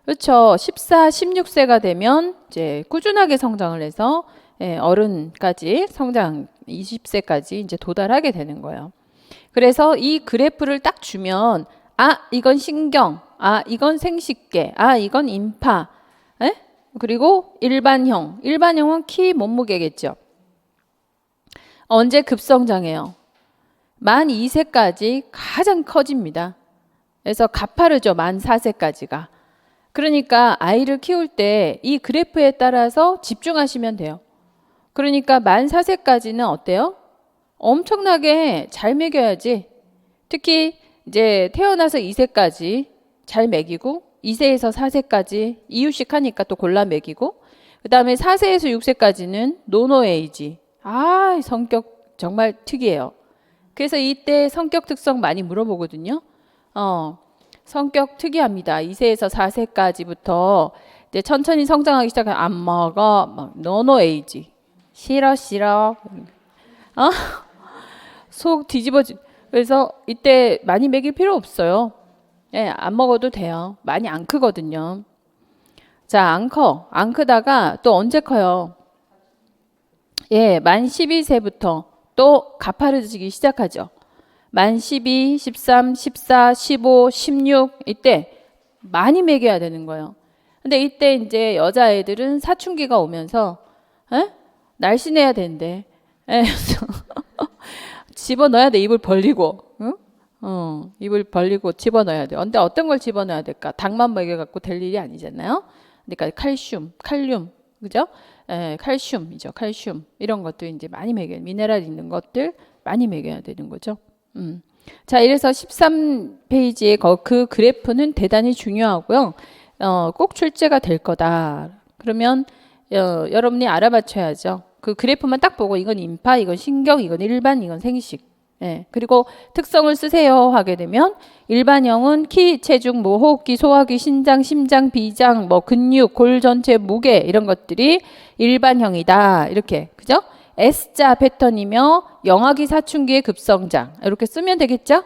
그렇죠. 14, 16세가 되면 이제 꾸준하게 성장을 해서 어른까지 성장 20세까지 이제 도달하게 되는 거예요. 그래서 이 그래프를 딱 주면 이건 신경, 이건 생식계, 이건 임파, 그리고 일반형은 키 몸무게겠죠. 언제 급성장해요? 만 2세까지 가장 커집니다. 그래서 가파르죠. 만 4세까지가. 그러니까 아이를 키울 때 이 그래프에 따라서 집중하시면 돼요. 그러니까 만 4세까지는 어때요? 엄청나게 잘 먹여야지. 특히 이제 태어나서 2세까지 잘 먹이고 2세에서 4세까지 이유식 하니까 또 골라 먹이고 그 다음에 4세에서 6세까지는 노노 에이지. 성격 정말 특이해요. 그래서 이때 성격 특성 많이 물어보거든요. 성격 특이합니다. 2세에서 4세까지부터 이제 천천히 성장하기 시작하면 안 먹어. 막 노노 에이지. 싫어. 속 뒤집어지. 그래서 이때 많이 먹일 필요 없어요. 안 먹어도 돼요. 많이 안 크거든요. 자, 안 크다가 또 언제 커요? 만 12세부터 또 가파르지기 시작하죠. 만 12, 13, 14, 15, 16 이때 많이 먹여야 되는 거예요. 근데 이때 이제 여자애들은 사춘기가 오면서 날씬해야 되는데 집어넣어야 돼. 입을 벌리고. 입을 벌리고 집어넣어야 돼. 근데 어떤 걸 집어넣어야 될까? 닭만 먹여갖고 될 일이 아니잖아요. 그러니까 칼륨, 그죠? 칼슘이죠. 칼슘 이런 것도 이제 많이 먹여야 미네랄 있는 것들 많이 먹여야 되는 거죠. 자, 이래서 13페이지의 그 그래프는 대단히 중요하고요. 꼭 출제가 될 거다. 그러면 여러분이 알아맞혀야죠. 그 그래프만 딱 보고 이건 임파, 이건 신경, 이건 일반, 이건 생식. 예, 그리고 특성을 쓰세요 하게 되면 일반형은 키, 체중, 뭐 호흡기, 소화기, 신장, 심장, 비장, 뭐 근육, 골 전체, 무게 이런 것들이 일반형이다. 이렇게 그죠? S자 패턴이며 영아기 사춘기의 급성장 이렇게 쓰면 되겠죠?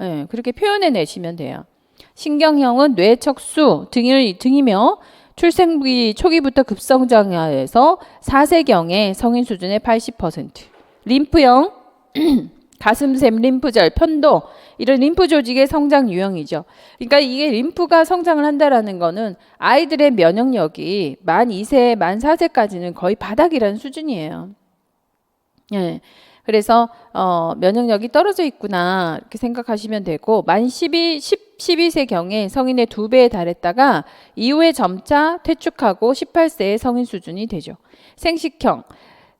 예, 그렇게 표현해 내시면 돼요. 신경형은 뇌, 척수 등이며 출생기 초기부터 급성장해서 4세경에 성인 수준의 80%. 림프형 가슴샘, 림프절, 편도 이런 림프 조직의 성장 유형이죠. 그러니까 이게 림프가 성장을 한다라는 거는 아이들의 면역력이 만 2세, 만 4세까지는 거의 바닥이라는 수준이에요. 예. 그래서 면역력이 떨어져 있구나 이렇게 생각하시면 되고 만 12세경에 성인의 2배에 달했다가 이후에 점차 퇴축하고 18세에 성인 수준이 되죠. 생식형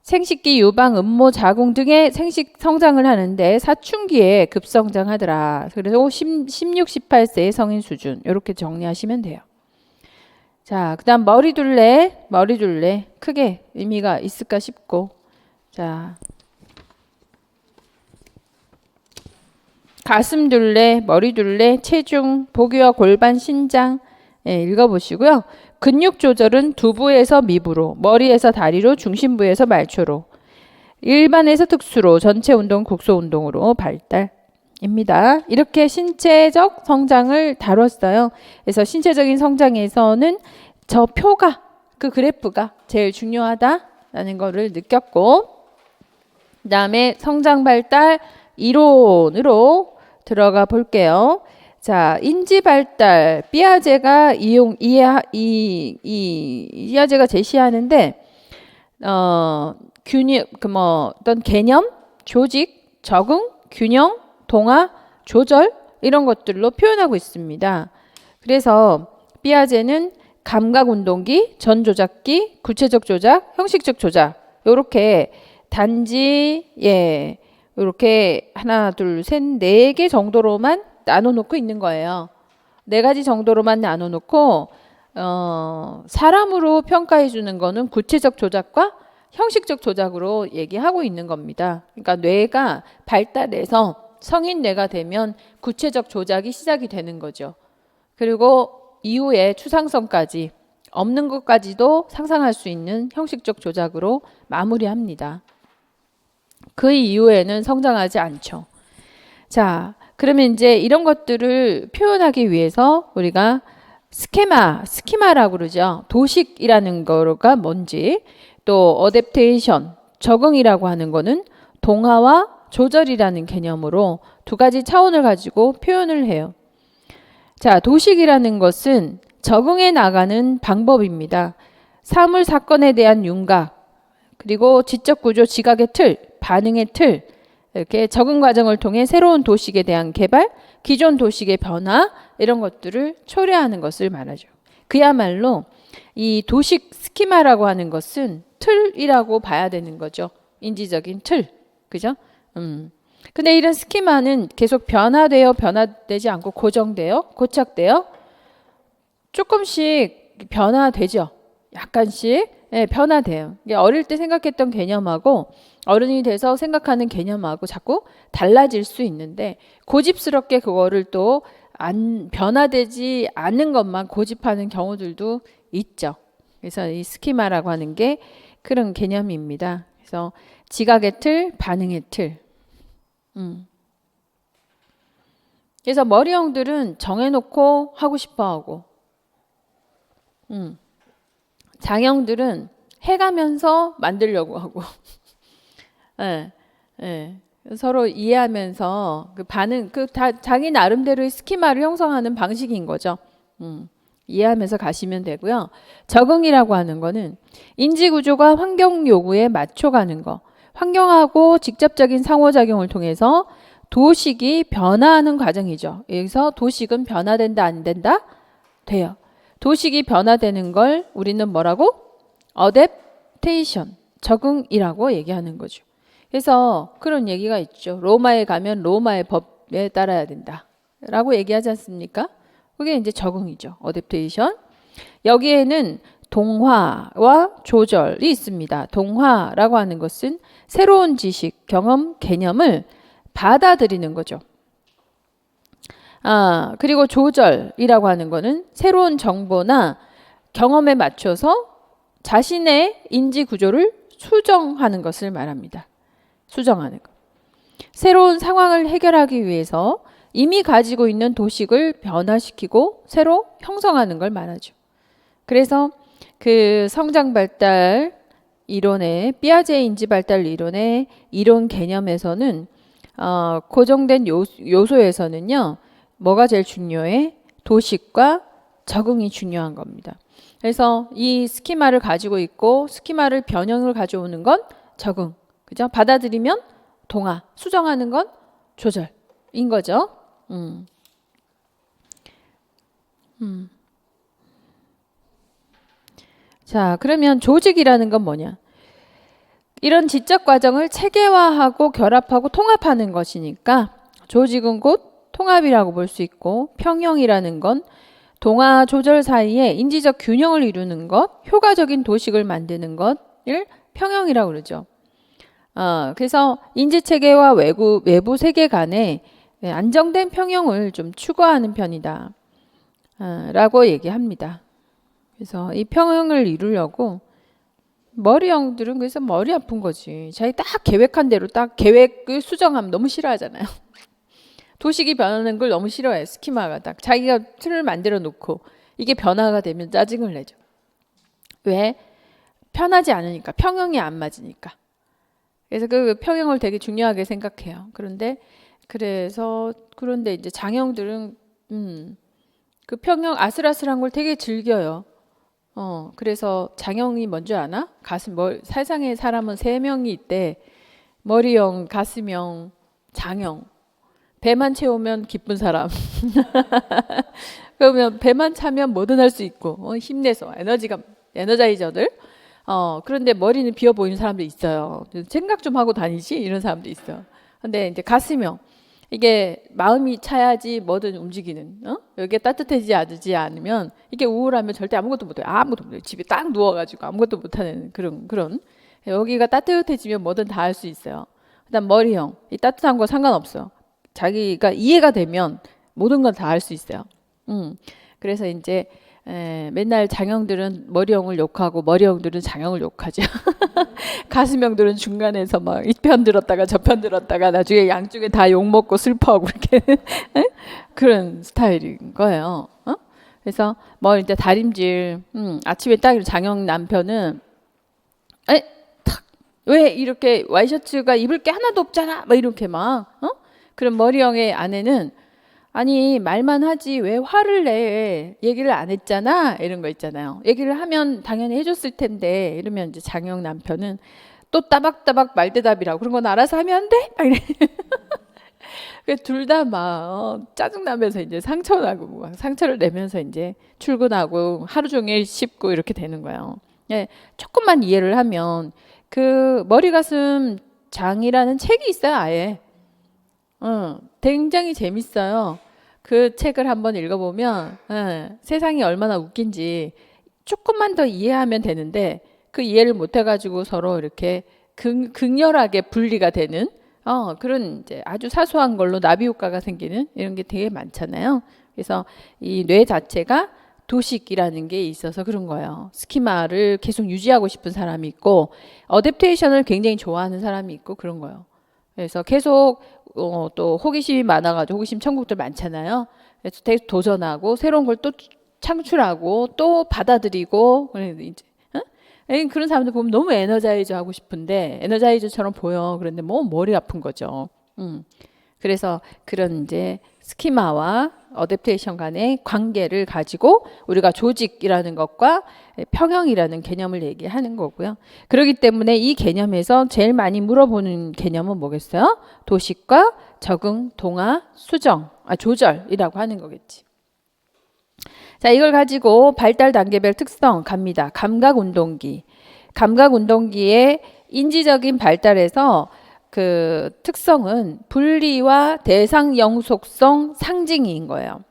생식기, 유방, 음모, 자궁 등의 생식 성장을 하는데 사춘기에 급성장하더라. 그래서 16, 18세의 성인 수준 이렇게 정리하시면 돼요. 자, 그 다음 머리둘레 크게 의미가 있을까 싶고 자, 가슴둘레, 머리둘레, 체중, 보기와 골반, 신장 읽어보시고요. 근육 조절은 두부에서 미부로, 머리에서 다리로, 중심부에서 말초로, 일반에서 특수로, 전체 운동, 국소 운동으로 발달입니다. 이렇게 신체적 성장을 다뤘어요. 그래서 신체적인 성장에서는 저 표가, 그 그래프가 제일 중요하다라는 거를 느꼈고, 그 다음에 성장 발달 이론으로 들어가 볼게요. 자, 인지 발달 삐아제가 이아제가 제시하는데 어떤 개념, 조직, 적응, 균형, 동화, 조절 이런 것들로 표현하고 있습니다. 그래서 삐아제는 감각 운동기, 전 조작기, 구체적 조작, 형식적 조작 요렇게 단지 이렇게 하나, 둘, 셋, 네 개 정도로만 나눠놓고 있는 거예요. 4가지 정도로만 나눠놓고 사람으로 평가해 주는 거는 구체적 조작과 형식적 조작으로 얘기하고 있는 겁니다. 그러니까 뇌가 발달해서 성인 뇌가 되면 구체적 조작이 시작이 되는 거죠. 그리고 이후에 추상성까지 없는 것까지도 상상할 수 있는 형식적 조작으로 마무리합니다. 그 이후에는 성장하지 않죠. 자, 그러면 이제 이런 것들을 표현하기 위해서 우리가 스키마라고 그러죠. 도식이라는 거가 뭔지, 또 어댑테이션, 적응이라고 하는 거는 동화와 조절이라는 개념으로 2가지 차원을 가지고 표현을 해요. 자, 도식이라는 것은 적응해 나가는 방법입니다. 사물, 사건에 대한 윤곽, 그리고 지적 구조, 지각의 틀, 반응의 틀, 이렇게 적응 과정을 통해 새로운 도식에 대한 개발, 기존 도식의 변화 이런 것들을 초래하는 것을 말하죠. 그야말로 이 도식 스키마라고 하는 것은 틀이라고 봐야 되는 거죠. 인지적인 틀. 그죠? 근데 이런 스키마는 계속 변화되지 않고 고착돼요. 조금씩 변화되죠. 약간씩 변화돼요. 어릴 때 생각했던 개념하고 어른이 돼서 생각하는 개념하고 자꾸 달라질 수 있는데 고집스럽게 그거를 또 변화되지 않는 것만 고집하는 경우들도 있죠. 그래서 이 스키마라고 하는 게 그런 개념입니다. 그래서 지각의 틀, 반응의 틀. 그래서 머리형들은 정해놓고 하고 싶어하고 장형들은 해가면서 만들려고 하고 서로 이해하면서 그 반응, 자기 나름대로의 스키마를 형성하는 방식인 거죠. 이해하면서 가시면 되고요. 적응이라고 하는 거는 인지 구조가 환경 요구에 맞춰가는 거. 환경하고 직접적인 상호작용을 통해서 도식이 변화하는 과정이죠. 여기서 도식은 변화된다, 안 된다? 돼요. 도식이 변화되는 걸 우리는 뭐라고? 어댑테이션, 적응이라고 얘기하는 거죠. 그래서 그런 얘기가 있죠. 로마에 가면 로마의 법에 따라야 된다 라고 얘기하지 않습니까? 그게 이제 적응이죠. 어댑테이션. 여기에는 동화와 조절이 있습니다. 동화라고 하는 것은 새로운 지식, 경험, 개념을 받아들이는 거죠. 그리고 조절이라고 하는 거는 새로운 정보나 경험에 맞춰서 자신의 인지 구조를 수정하는 것을 말합니다. 수정하는 것. 새로운 상황을 해결하기 위해서 이미 가지고 있는 도식을 변화시키고 새로 형성하는 걸 말하죠. 그래서 그 성장 발달 이론의 피아제 인지 발달 이론의 이론 개념에서는 고정된 요소에서는요. 뭐가 제일 중요해? 도식과 적응이 중요한 겁니다. 그래서 이 스키마를 가지고 있고 스키마를 변형을 가져오는 건 적응. 그죠? 받아들이면 동화, 수정하는 건 조절인 거죠. 자, 그러면 조직이라는 건 뭐냐? 이런 지적 과정을 체계화하고 결합하고 통합하는 것이니까 조직은 곧 통합이라고 볼 수 있고 평형이라는 건 동화 조절 사이에 인지적 균형을 이루는 것, 효과적인 도식을 만드는 것을 평형이라고 그러죠. 그래서 인지체계와 외부 세계 간에 안정된 평형을 좀 추구하는 편이다. 라고 얘기합니다. 그래서 이 평형을 이루려고 머리형들은 그래서 머리 아픈 거지. 자기 딱 계획한 대로 딱 계획을 수정하면 너무 싫어하잖아요. 도식이 변하는 걸 너무 싫어해. 스키마가 딱 자기가 틀을 만들어 놓고 이게 변화가 되면 짜증을 내죠. 왜? 편하지 않으니까. 평형이 안 맞으니까. 그래서 그 평형을 되게 중요하게 생각해요. 그런데 이제 장형들은 그 평형 아슬아슬한 걸 되게 즐겨요. 그래서 장형이 뭔지 아나? 세상에 사람은 3명이 있대. 머리형, 가슴형, 장형. 배만 채우면 기쁜 사람. 그러면 배만 차면 뭐든 할 수 있고 힘내서 에너자이저들. 그런데 머리는 비어 보이는 사람도 있어요. 생각 좀 하고 다니지 이런 사람도 있어요. 근데 이제 가슴형. 이게 마음이 차야지 뭐든 움직이는. 여기에 따뜻해지지 않으면 이게 우울하면 절대 아무것도 못해요. 아무것도 못해요. 집에 딱 누워가지고 아무것도 못하는 그런. 여기가 따뜻해지면 뭐든 다 할 수 있어요. 그다음 머리형. 이 따뜻한 거 상관없어요. 자기가 이해가 되면 모든 건 다 할 수 있어요. 그래서 이제 맨날 장형들은 머리형을 욕하고 머리형들은 장형을 욕하죠. 가슴형들은 중간에서 막 이 편 들었다가 저 편 들었다가 나중에 양쪽에 다 욕먹고 슬퍼하고 이렇게 그런 스타일인 거예요. 그래서 뭐 이제 다림질 아침에 딱 장형 남편은 왜 이렇게 와이셔츠가 입을 게 하나도 없잖아 막 이렇게 막 그런 머리형의 아내는 아니 말만 하지 왜 화를 내 얘기를 안 했잖아 이런 거 있잖아요. 얘기를 하면 당연히 해줬을 텐데 이러면 이제 장형 남편은 또 따박따박 말대답이라고 그런 건 알아서 하면 안 돼? 둘 다 막 짜증나면서 이제 상처나고 상처를 내면서 이제 출근하고 하루 종일 씹고 이렇게 되는 거예요. 예, 조금만 이해를 하면 그 머리 가슴 장이라는 책이 있어요 아예. 굉장히 재밌어요. 그 책을 한번 읽어보면 세상이 얼마나 웃긴지 조금만 더 이해하면 되는데 그 이해를 못해가지고 서로 이렇게 극렬하게 분리가 되는 그런 이제 아주 사소한 걸로 나비 효과가 생기는 이런 게 되게 많잖아요. 그래서 이 뇌 자체가 도식이라는 게 있어서 그런 거예요. 스키마를 계속 유지하고 싶은 사람이 있고 어댑테이션을 굉장히 좋아하는 사람이 있고 그런 거예요. 그래서 계속 또 호기심이 많아가지고 호기심 천국들 많잖아요. 그래서 계속 도전하고 새로운 걸 또 창출하고 또 받아들이고 이제 그런 사람들 보면 너무 에너자이저 하고 싶은데 에너자이저처럼 보여. 그런데 뭐 머리 아픈 거죠. 그래서 그런 이제 스키마와 어댑테이션 간의 관계를 가지고 우리가 조직이라는 것과 평형이라는 개념을 얘기하는 거고요. 그렇기 때문에 이 개념에서 제일 많이 물어보는 개념은 뭐겠어요? 도식과 적응, 동화, 수정, 조절이라고 하는 거겠지. 자, 이걸 가지고 발달 단계별 특성 갑니다. 감각운동기. 감각운동기의 인지적인 발달에서 그 특성은 분리와 대상 영속성 상징인 거예요.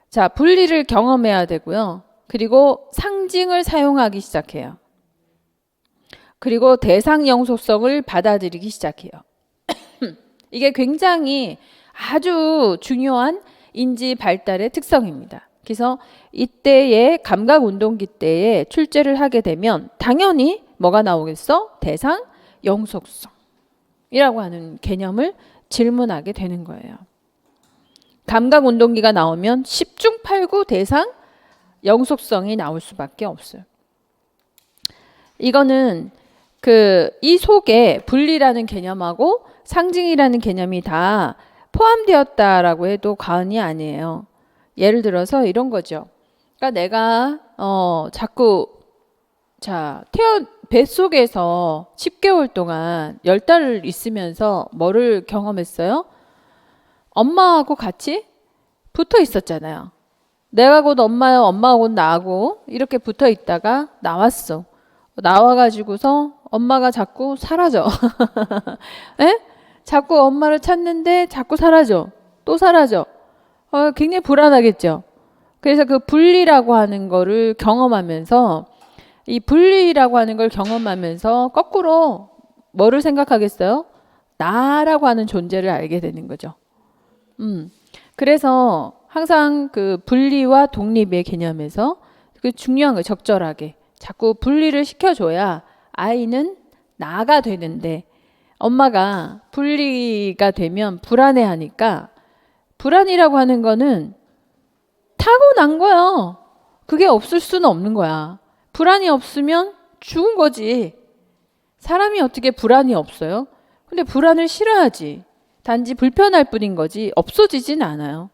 자, 분리를 경험해야 되고요. 그리고 상징을 사용하기 시작해요. 그리고 대상 영속성을 받아들이기 시작해요. 이게 굉장히 아주 중요한 인지 발달의 특성입니다. 그래서 이때의 감각 운동기 때에 출제를 하게 되면 당연히 뭐가 나오겠어? 대상 영속성이라고 하는 개념을 질문하게 되는 거예요. 감각 운동기가 나오면 10중 8구 대상 영속성이 나올 수밖에 없어요. 이거는 이 속에 분리라는 개념하고 상징이라는 개념이 다 포함되었다라고 해도 과언이 아니에요. 예를 들어서 이런 거죠. 그러니까 내가 자꾸 뱃속에서 10개월 동안 10달을 있으면서 뭐를 경험했어요? 엄마하고 같이 붙어 있었잖아요. 내가 곧 엄마요, 엄마가 곧 나하고 이렇게 붙어 있다가 나왔어. 나와가지고서 엄마가 자꾸 사라져. 에? 자꾸 엄마를 찾는데 자꾸 사라져. 또 사라져. 굉장히 불안하겠죠. 그래서 그 분리라고 하는 거를 경험하면서 이 분리라고 하는 걸 경험하면서 거꾸로 뭐를 생각하겠어요? 나라고 하는 존재를 알게 되는 거죠. 그래서 항상 그 분리와 독립의 개념에서 그 중요한 거 적절하게 자꾸 분리를 시켜줘야 아이는 나가 되는데 엄마가 분리가 되면 불안해하니까 불안이라고 하는 거는 타고난 거예요. 그게 없을 수는 없는 거야. 불안이 없으면 죽은 거지. 사람이 어떻게 불안이 없어요? 근데 불안을 싫어하지. 단지 불편할 뿐인 거지 없어지진 않아요.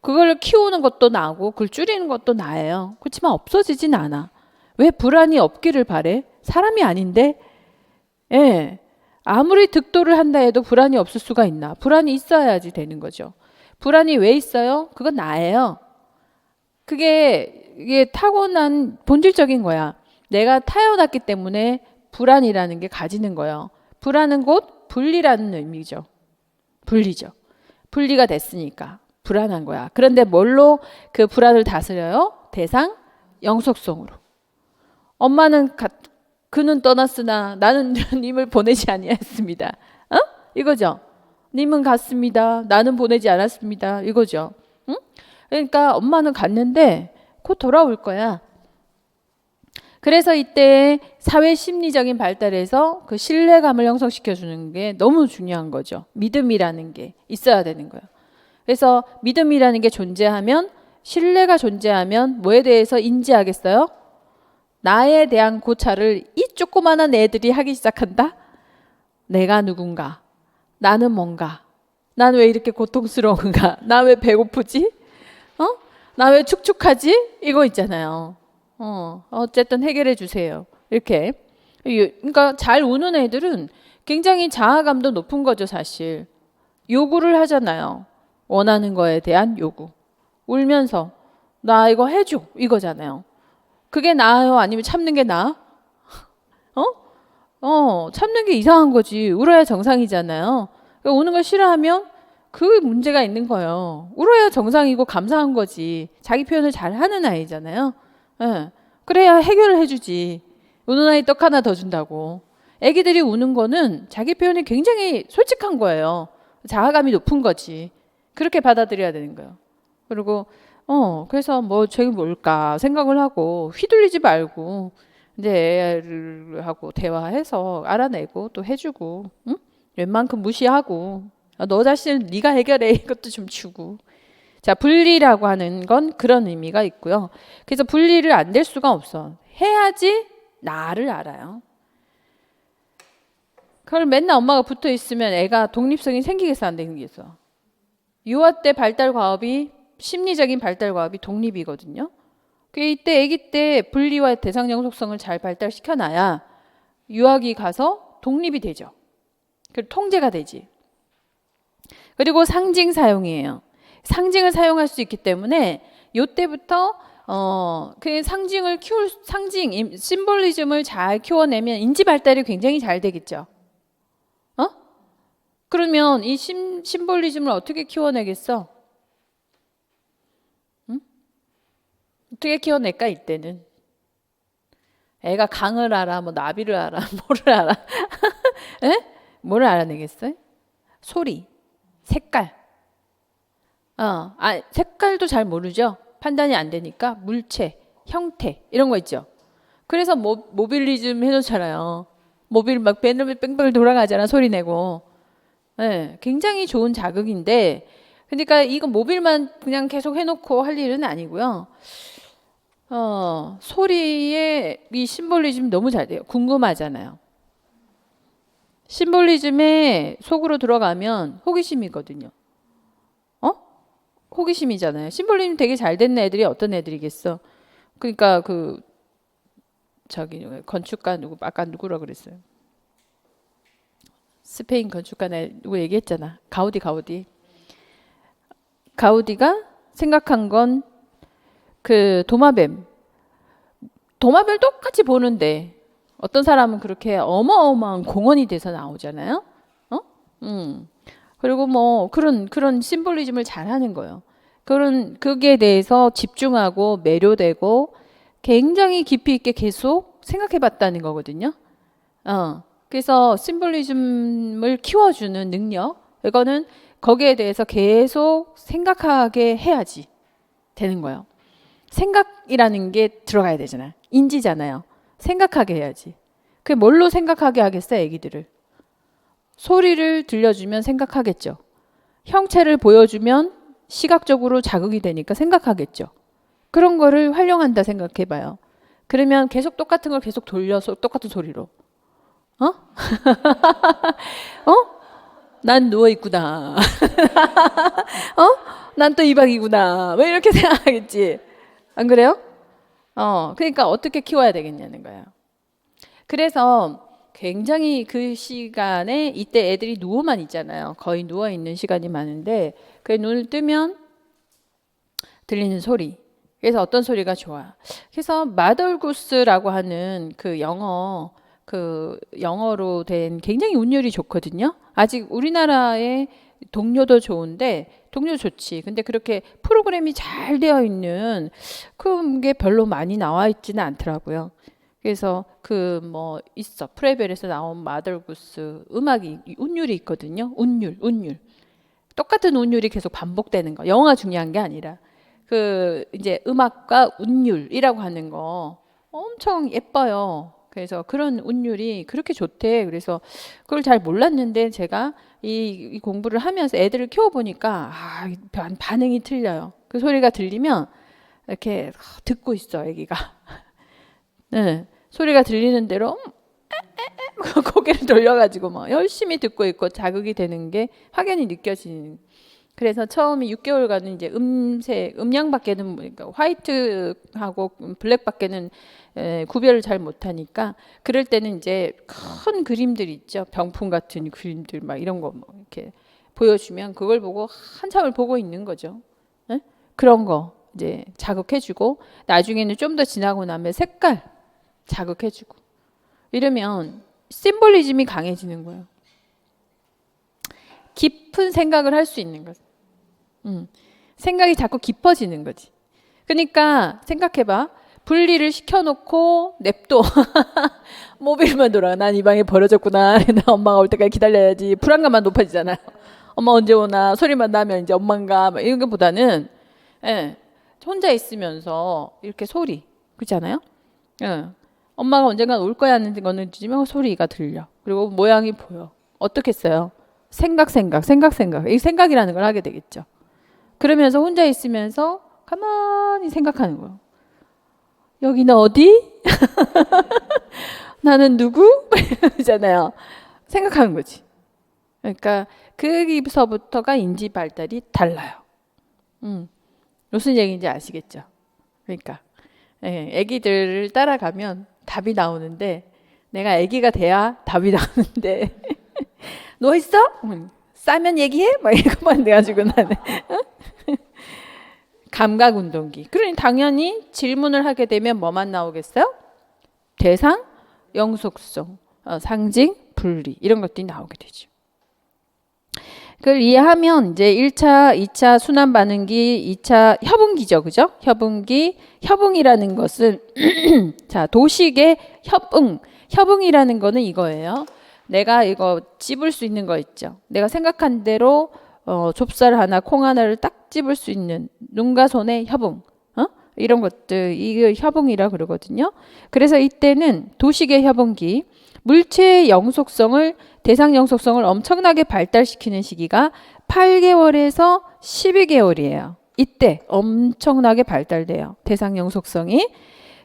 그걸 키우는 것도 나고 그걸 줄이는 것도 나예요. 그렇지만 없어지진 않아. 왜 불안이 없기를 바래? 사람이 아닌데? 예. 아무리 득도를 한다 해도 불안이 없을 수가 있나? 불안이 있어야지 되는 거죠. 불안이 왜 있어요? 그건 나예요. 이게 타고난 본질적인 거야. 내가 타고났기 때문에 불안이라는 게 가지는 거예요. 불안은 곧 분리라는 의미죠. 분리죠. 분리가 됐으니까 불안한 거야. 그런데 뭘로 그 불안을 다스려요? 대상 영속성으로. 엄마는 그는 떠났으나 나는 님을 보내지 아니했습니다. 이거죠. 님은 갔습니다. 나는 보내지 않았습니다. 이거죠. 응? 그러니까 엄마는 갔는데 곧 돌아올 거야. 그래서 이때 사회 심리적인 발달에서 그 신뢰감을 형성시켜 주는 게 너무 중요한 거죠. 믿음이라는 게 있어야 되는 거예요. 그래서 믿음이라는 게 존재하면 신뢰가 존재하면 뭐에 대해서 인지하겠어요? 나에 대한 고찰을 이 조그마한 애들이 하기 시작한다? 내가 누군가? 나는 뭔가? 난 왜 이렇게 고통스러운가? 나 왜 배고프지? 나 왜 축축하지? 이거 있잖아요. 어쨌든 해결해 주세요. 이렇게. 그러니까 잘 우는 애들은 굉장히 자아감도 높은 거죠, 사실. 요구를 하잖아요. 원하는 거에 대한 요구. 울면서 나 이거 해줘 이거잖아요. 그게 나아요? 아니면 참는 게 나아? 참는 게 이상한 거지. 울어야 정상이잖아요. 그러니까 우는 걸 싫어하면 그 문제가 있는 거예요. 울어야 정상이고 감사한 거지. 자기 표현을 잘 하는 아이잖아요. 예. 그래야 해결을 해주지. 우는 아이 떡 하나 더 준다고. 애기들이 우는 거는 자기 표현이 굉장히 솔직한 거예요. 자아감이 높은 거지. 그렇게 받아들여야 되는 거예요. 그리고 그래서 뭐 저게 뭘까 생각을 하고 휘둘리지 말고 이제 애를 대화해서 알아내고 또 해주고, 응? 웬만큼 무시하고 너 자신은 네가 해결해 이것도 좀 주고. 자, 분리라고 하는 건 그런 의미가 있고요. 그래서 분리를 안 될 수가 없어. 해야지 나를 알아요. 그걸 맨날 엄마가 붙어 있으면 애가 독립성이 생기겠어 안 생기겠어? 유아 때 발달 과업이 심리적인 발달 과업이 독립이거든요. 이때 아기 때 분리와 대상 영속성을 잘 발달시켜 놔야 유아기 가서 독립이 되죠. 그리고 통제가 되지. 그리고 상징 사용이에요. 상징을 사용할 수 있기 때문에 요때부터 그 상징, 심볼리즘을 잘 키워내면 인지 발달이 굉장히 잘 되겠죠. 그러면 이 심볼리즘을 어떻게 키워내겠어? 응? 어떻게 키워낼까 이때는? 애가 강을 알아, 뭐 나비를 알아, 뭐를 알아? 에? 뭐를 알아내겠어요? 소리, 색깔. 색깔도 잘 모르죠. 판단이 안 되니까 물체, 형태 이런 거 있죠. 그래서 모빌리즘 해놓잖아요. 모빌 막 뺑뺑 돌아가잖아. 소리 내고. 네, 굉장히 좋은 자극인데, 그러니까 이거 모빌만 그냥 계속 해놓고 할 일은 아니고요. 소리의 이 심볼리즘 너무 잘 돼요. 궁금하잖아요. 심볼리즘에 속으로 들어가면 호기심이거든요. 호기심이잖아요. 심볼리즘 되게 잘 된 애들이 어떤 애들이겠어? 그러니까 건축가 아까 누구라 그랬어요? 스페인 건축가 누구 얘기했잖아. 가우디가 생각한 건 그 도마뱀 똑같이 보는데 어떤 사람은 그렇게 어마어마한 공원이 돼서 나오잖아요. 그리고 뭐 그런 심볼리즘을 잘 하는 거예요. 그게 대해서 집중하고 매료되고 굉장히 깊이 있게 계속 생각해 봤다는 거거든요. 그래서 심볼리즘을 키워주는 능력, 이거는 거기에 대해서 계속 생각하게 해야지 되는 거예요. 생각이라는 게 들어가야 되잖아요. 인지잖아요. 생각하게 해야지. 그게 뭘로 생각하게 하겠어요, 애기들을? 소리를 들려주면 생각하겠죠. 형체를 보여주면 시각적으로 자극이 되니까 생각하겠죠. 그런 거를 활용한다 생각해봐요. 그러면 계속 똑같은 걸 계속 돌려서 똑같은 소리로. 난 누워있구나. 난 또 이박이구나. 왜 이렇게 생각하겠지? 안 그래요? 그러니까 어떻게 키워야 되겠냐는 거예요. 그래서 굉장히 그 시간에 이때 애들이 누워만 있잖아요. 거의 누워 있는 시간이 많은데 그 눈을 뜨면 들리는 소리. 그래서 어떤 소리가 좋아. 그래서 마덜구스라고 하는 그 영어로 된 굉장히 운율이 좋거든요. 아직 우리나라의 동료도 좋은데 동료 좋지. 근데 그렇게 프로그램이 잘 되어 있는 그게 별로 많이 나와 있지는 않더라고요. 그래서 프레벨에서 나온 마덜구스 음악이 운율이 있거든요. 운율. 똑같은 운율이 계속 반복되는 거. 영어가 중요한 게 아니라 이제 음악과 운율이라고 하는 거 엄청 예뻐요. 그래서 그런 운율이 그렇게 좋대. 그래서 그걸 잘 몰랐는데 제가 이 공부를 하면서 애들을 키워보니까 반응이 틀려요. 그 소리가 들리면 이렇게 듣고 있어, 애기가. 네, 소리가 들리는 대로 고개를 돌려가지고 막 열심히 듣고 있고 자극이 되는 게 확연히 느껴지는. 그래서 처음에 6개월간은 이제 음량밖에는 그러니까 화이트하고 블랙밖에는 구별을 잘 못하니까 그럴 때는 이제 큰 그림들 있죠. 병풍 같은 그림들 막 이런 거 뭐 이렇게 보여주면 그걸 보고 한참을 보고 있는 거죠. 네? 그런 거 이제 자극해주고 나중에는 좀 더 지나고 나면 색깔 자극해주고 이러면 심볼리즘이 강해지는 거예요. 깊은 생각을 할 수 있는 거죠. 생각이 자꾸 깊어지는 거지. 그러니까 생각해봐. 분리를 시켜놓고 냅둬. 모빌만 돌아. 난 이 방에 버려졌구나. 나 엄마가 올 때까지 기다려야지. 불안감만 높아지잖아요. 엄마 언제 오나. 소리만 나면 이제 엄마인가. 이런 것보다는 혼자 있으면서 이렇게 소리. 그렇잖아요. 엄마가 언젠간 올 거야 하는 거는 지금 소리가 들려. 그리고 모양이 보여. 어떻겠어요? 생각. 이 생각이라는 걸 하게 되겠죠. 그러면서 혼자 있으면서 가만히 생각하는 거예요. 여기는 어디? 나는 누구? 이잖아요. 생각하는 거지. 그러니까 거기서부터가 인지 발달이 달라요. 무슨 얘기인지 아시겠죠? 그러니까 애기들을 따라가면 답이 나오는데 내가 애기가 돼야 답이 나오는데 너 있어? 싸면 얘기해? 막 이것만 돼가지고 나는 감각운동기. 그러니 당연히 질문을 하게 되면 뭐만 나오겠어요? 대상, 영속성, 상징, 분리 이런 것들이 나오게 되죠. 그걸 이해하면 이제 1차, 2차 순환 반응기, 2차 협응기죠. 그죠? 협응이라는 것은 자, 도식의 협응이라는 거는 이거예요. 내가 이거 찝을 수 있는 거 있죠. 내가 생각한 대로 좁쌀 하나, 콩 하나를 딱 찝을 수 있는 눈과 손의 협응. 이런 것들, 이게 협응이라 그러거든요. 그래서 이때는 도식의 협응기, 물체의 영속성을, 대상 영속성을 엄청나게 발달시키는 시기가 8개월에서 12개월이에요. 이때 엄청나게 발달돼요. 대상 영속성이.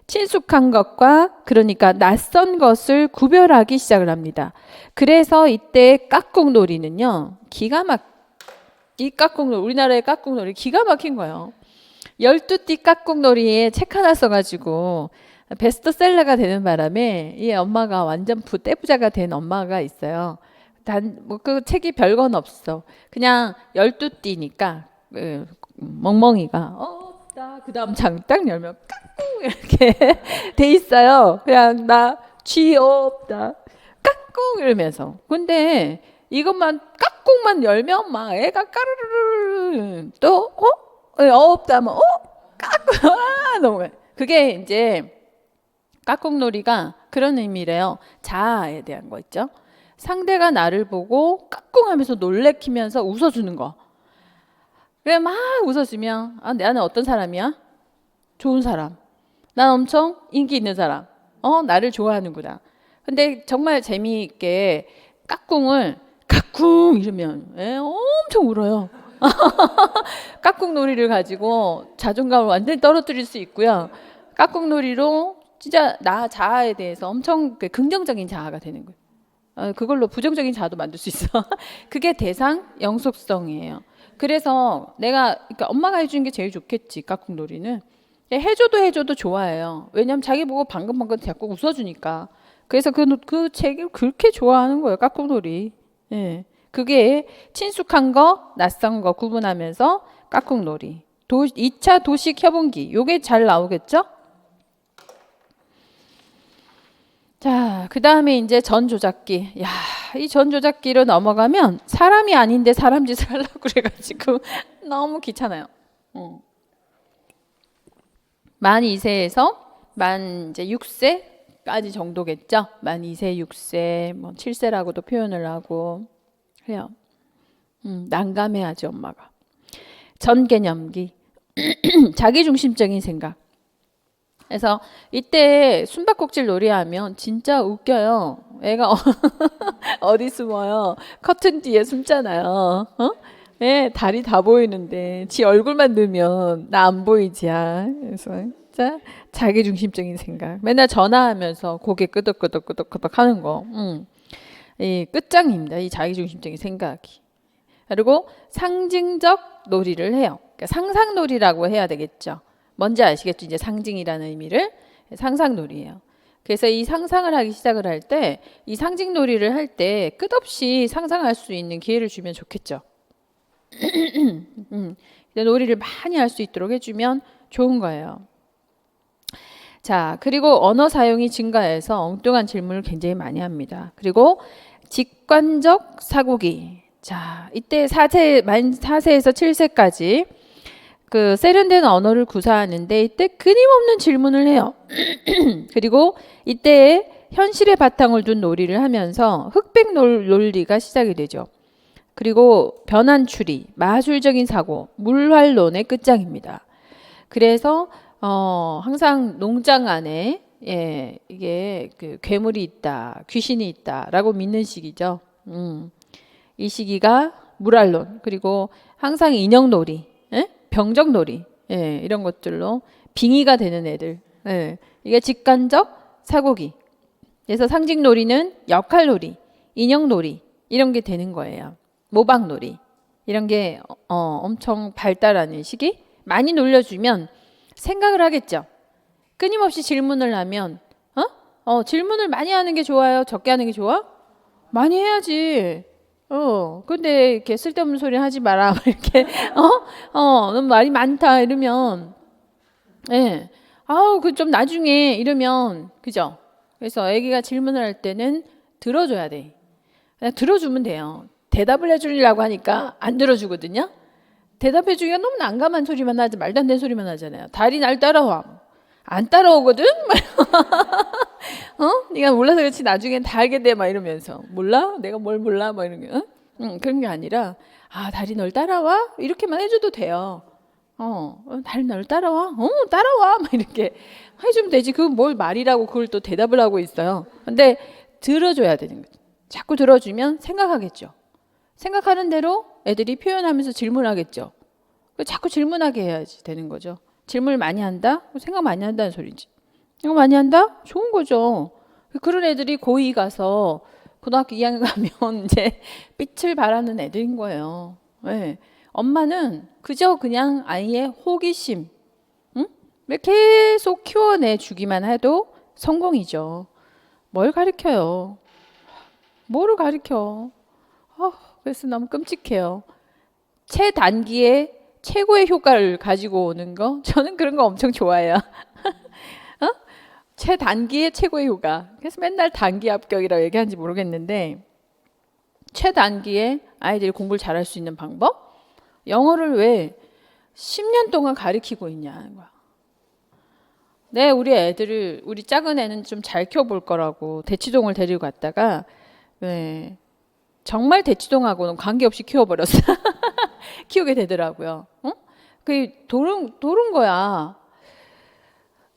친숙한 것과 그러니까 낯선 것을 구별하기 시작을 합니다. 그래서 이때 깍꿍놀이는요. 이 깍꿍놀이, 우리나라의 깍꿍놀이 기가 막힌 거예요. 12띠 깍꿍놀이에 책 하나 써가지고 베스트셀러가 되는 바람에 이 엄마가 완전 떼부자가 된 엄마가 있어요. 뭐 그 책이 별건 없어. 그냥 12띠니까 멍멍이가 없다. 그 다음 장 딱 열면 깍꿍 이렇게 돼 있어요. 그냥 나 쥐 없다. 깍꿍 이러면서. 근데 이것만 깍꿍만 열면 막 애가 까르르르 또 없다 뭐 깍꿍 너무 그게 이제 깍꿍놀이가 그런 의미래요. 자아에 대한 거 있죠. 상대가 나를 보고 깍꿍하면서 놀래키면서 웃어주는 거. 그래 막 웃어주면 나는 어떤 사람이야? 좋은 사람. 난 엄청 인기 있는 사람. 나를 좋아하는구나. 근데 정말 재미있게 깍꿍을 깍꿍 이러면 엄청 울어요. 깍꿍놀이를 가지고 자존감을 완전히 떨어뜨릴 수 있고요. 깍꿍놀이로 진짜 나 자아에 대해서 엄청 긍정적인 자아가 되는 거예요. 그걸로 부정적인 자아도 만들 수 있어. 그게 대상 영속성이에요. 그래서 그러니까 엄마가 해주는 게 제일 좋겠지. 깍꿍놀이는 해줘도 좋아해요. 왜냐면 자기 보고 방긋방긋 자꾸 웃어주니까. 그래서 그 책을 그렇게 좋아하는 거예요. 깍꿍놀이. 예. 그게 친숙한 거, 낯선 거 구분하면서 깍꿍놀이. 2차 도식 협응기. 요게 잘 나오겠죠? 자, 그 다음에 이제 전조작기. 야, 이 전조작기로 넘어가면 사람이 아닌데 사람 짓을 하려고 그래가지고 너무 귀찮아요. 만 2세에서 만 이제 6세까지 정도겠죠? 만 2세, 6세, 뭐 7세라고도 표현을 하고 해요. 난감해하죠, 엄마가. 전개념기. 자기중심적인 생각. 그래서 이때 숨바꼭질 놀이하면 진짜 웃겨요. 애가 어디 숨어요? 커튼 뒤에 숨잖아요. 네, 다리 다 보이는데 지 얼굴만 넣으면 나 안 보이지. 그래서 진짜 자기중심적인 생각. 맨날 전화하면서 고개 끄덕끄덕 하는 거. 이 끝장입니다. 이 자기중심적인 생각이. 그리고 상징적 놀이를 해요. 그러니까 상상놀이라고 해야 되겠죠. 뭔지 아시겠죠? 이제 상징이라는 의미를 상상놀이예요. 그래서 이 상상을 하기 시작을 할 때 이 상징놀이를 할 때 끝없이 상상할 수 있는 기회를 주면 좋겠죠. 놀이를 많이 할 수 있도록 해주면 좋은 거예요. 자, 그리고 언어 사용이 증가해서 엉뚱한 질문을 굉장히 많이 합니다. 그리고 직관적 사고기. 자, 이때 만 4세에서 7세까지 그 세련된 언어를 구사하는데 이때 끊임없는 질문을 해요. 그리고 이때 현실의 바탕을 둔 놀이를 하면서 흑백 논리가 시작이 되죠. 그리고 변환 추리, 마술적인 사고, 물활론의 끝장입니다. 그래서 항상 농장 안에 이게 그 괴물이 있다, 귀신이 있다라고 믿는 시기죠. 이 시기가 물활론, 그리고 항상 인형놀이, 병정놀이, 이런 것들로 빙의가 되는 애들. 이게 직관적 사고기. 그래서 상징놀이는 역할놀이, 인형놀이 이런 게 되는 거예요. 모방놀이 이런 게 엄청 발달하는 시기. 많이 놀려주면 생각을 하겠죠. 끊임없이 질문을 하면 질문을 많이 하는 게 좋아요? 적게 하는 게 좋아? 많이 해야지. 근데 이렇게 쓸데없는 소리 하지 마라. 이렇게 너무 말이 많다 이러면 그 좀 나중에 이러면 그죠? 그래서 아기가 질문을 할 때는 들어줘야 돼. 그냥 들어주면 돼요. 대답을 해주려고 하니까 안 들어주거든요. 대답해주기가 너무 난감한 소리만 하지 말도 안 되는 소리만 하잖아요. 달이 날 따라와. 안 따라오거든? 네가 몰라서 그렇지 나중엔 다 알게 돼 막 이러면서 몰라? 내가 뭘 몰라? 막 이런 게 그런 게 아니라 달이 널 따라와? 이렇게만 해줘도 돼요. 달이 널 따라와? 따라와 막 이렇게 해주면 되지. 그건 뭘 말이라고 그걸 또 대답을 하고 있어요. 근데 들어줘야 되는 거죠. 자꾸 들어주면 생각하겠죠. 생각하는 대로 애들이 표현하면서 질문하겠죠. 자꾸 질문하게 해야지 되는 거죠. 질문을 많이 한다? 생각 많이 한다는 소리지. 생각 많이 한다? 좋은 거죠. 그런 애들이 고2 가서 고등학교 2학년 가면 이제 빛을 발하는 애들인 거예요. 네. 엄마는 그저 그냥 아이의 호기심, 응? 계속 키워내 주기만 해도 성공이죠. 뭘 가르쳐요? 뭐를 가르쳐? 그래서 너무 끔찍해요. 최단기에 최고의 효과를 가지고 오는 거, 저는 그런 거 엄청 좋아해요. 최단기에 최고의 효과. 그래서 맨날 단기 합격이라고 얘기하는지 모르겠는데, 최단기에 아이들이 공부를 잘할 수 있는 방법? 영어를 왜 10년 동안 가르치고 있냐는 거야. 네, 우리 작은 애는 좀 잘 키워볼 거라고 대치동을 데리고 갔다가, 네, 정말 대치동하고는 관계없이 키워버렸어. 키우게 되더라고요. 도른 거야.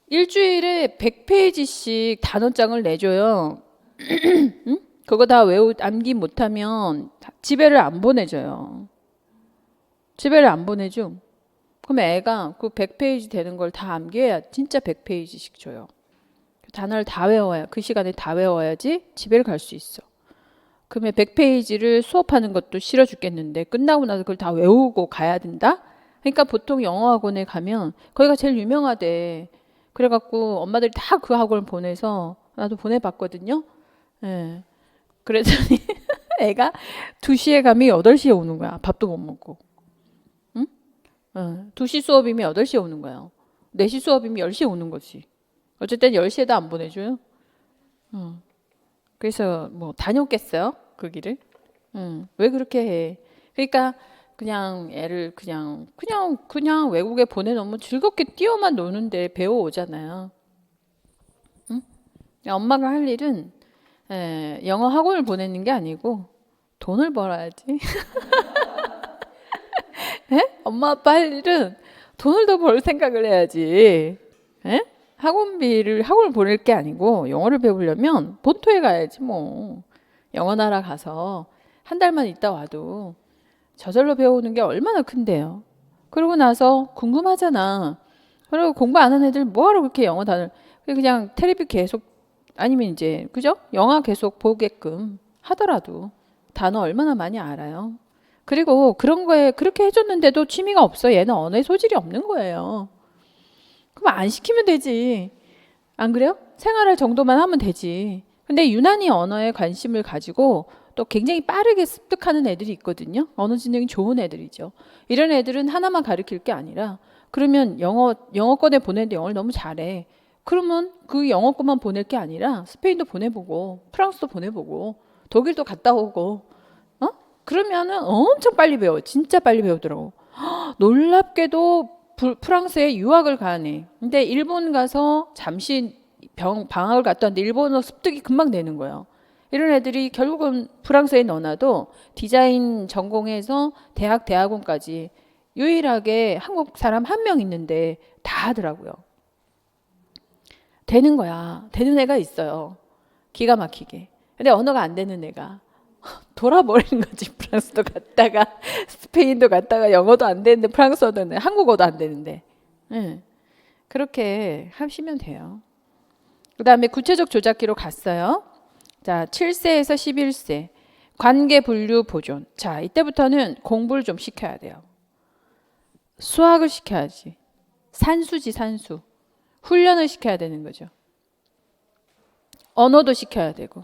일주일에 100페이지씩 단어장을 내줘요. 응? 그거 다 암기 못하면 집에를 안 보내줘요. 집에를 안 보내줘. 그럼 애가 그 100페이지 되는 걸 다 암기해야 진짜 100페이지씩 줘요. 단어를 다 외워야 그 시간에 다 외워야지 집에를 갈 수 있어. 그러면 100페이지를 수업하는 것도 싫어 죽겠는데 끝나고 나서 그걸 다 외우고 가야 된다? 그러니까 보통 영어 학원에 가면 거기가 제일 유명하대. 그래갖고 엄마들이 다 그 학원을 보내서 나도 보내봤거든요. 예. 그랬더니 애가 2시에 가면 8시에 오는 거야. 밥도 못 먹고. 응? 2시 수업이면 8시에 오는 거야. 4시 수업이면 10시에 오는 거지. 어쨌든 10시에도 안 보내줘요. 그래서 뭐 다녔겠어요? 그 길을? 왜 그렇게 해? 그러니까 그냥 애를 그냥 외국에 보내놓으면 즐겁게 뛰어만 노는데 배워오잖아요. 응? 엄마가 할 일은 영어 학원을 보내는 게 아니고 돈을 벌어야지. 엄마 아빠 할 일은 돈을 더 벌 생각을 해야지. 학원을 보낼 게 아니고 영어를 배우려면 본토에 가야지 뭐. 영어 나라 가서 한 달만 있다 와도 저절로 배우는 게 얼마나 큰데요. 그러고 나서 궁금하잖아. 그리고 공부 안 하는 애들 뭐하러 그렇게 영어 단어를 그냥 테레비 계속 아니면 이제 그죠? 영화 계속 보게끔 하더라도 단어 얼마나 많이 알아요. 그리고 그런 거에 그렇게 해줬는데도 취미가 없어. 얘는 언어에 소질이 없는 거예요. 그럼 안 시키면 되지. 안 그래요? 생활할 정도만 하면 되지. 근데 유난히 언어에 관심을 가지고 또 굉장히 빠르게 습득하는 애들이 있거든요. 언어 지능이 좋은 애들이죠. 이런 애들은 하나만 가르칠 게 아니라 그러면 영어권에 보내는데 영어를 너무 잘해. 그러면 그 영어권만 보낼 게 아니라 스페인도 보내보고 프랑스도 보내보고 독일도 갔다 오고 그러면은 엄청 빨리 배워. 진짜 빨리 배우더라고. 놀랍게도 프랑스에 유학을 가네. 근데 일본 가서 잠시 방학을 갔다 왔는데 일본어 습득이 금방 되는 거예요. 이런 애들이 결국은 프랑스에 넣어놔도 디자인 전공해서 대학원까지 유일하게 한국 사람 한 명 있는데 다 하더라고요. 되는 거야. 되는 애가 있어요. 기가 막히게. 근데 언어가 안 되는 애가 돌아버리는 거지. 프랑스도 갔다가 스페인도 갔다가 영어도 안 되는데 프랑스어도 안 되는데 한국어도 안 되는데. 그렇게 하시면 돼요. 그 다음에 구체적 조작기로 갔어요. 자, 7세에서 11세. 관계 분류 보존. 자, 이때부터는 공부를 좀 시켜야 돼요. 수학을 시켜야지. 산수지, 산수. 훈련을 시켜야 되는 거죠. 언어도 시켜야 되고.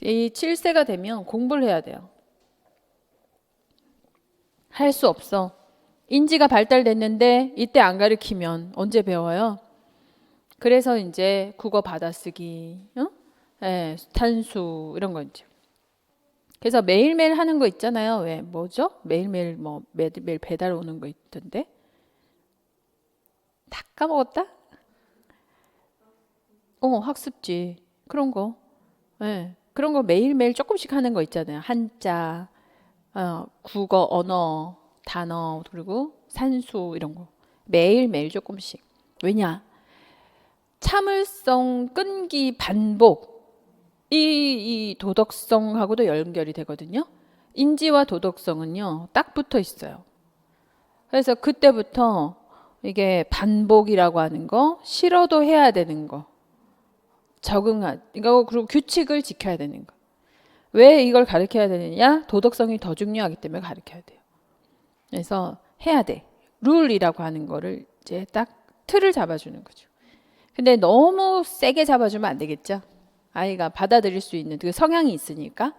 이 7세가 되면 공부를 해야 돼요. 할 수 없어. 인지가 발달됐는데 이때 안 가르치면 언제 배워요? 그래서 이제 국어 받아쓰기, 탄수 이런 거 있죠. 그래서 매일매일 하는 거 있잖아요. 왜 뭐죠? 매일매일 매일 배달 오는 거 있던데. 다 까먹었다? 학습지. 그런 거. 예. 그런 거 매일매일 조금씩 하는 거 있잖아요. 한자, 국어, 언어, 단어, 그리고 산수 이런 거. 매일매일 조금씩. 왜냐? 참을성, 끈기, 반복. 이 도덕성하고도 연결이 되거든요. 인지와 도덕성은요, 딱 붙어 있어요. 그래서 그때부터 이게 반복이라고 하는 거, 싫어도 해야 되는 거, 이거 그리고 규칙을 지켜야 되는 거. 왜 이걸 가르쳐야 되느냐? 도덕성이 더 중요하기 때문에 가르쳐야 돼요. 그래서 해야 돼. 룰이라고 하는 거를 이제 딱 틀을 잡아주는 거죠. 근데 너무 세게 잡아주면 안 되겠죠? 아이가 받아들일 수 있는 그 성향이 있으니까.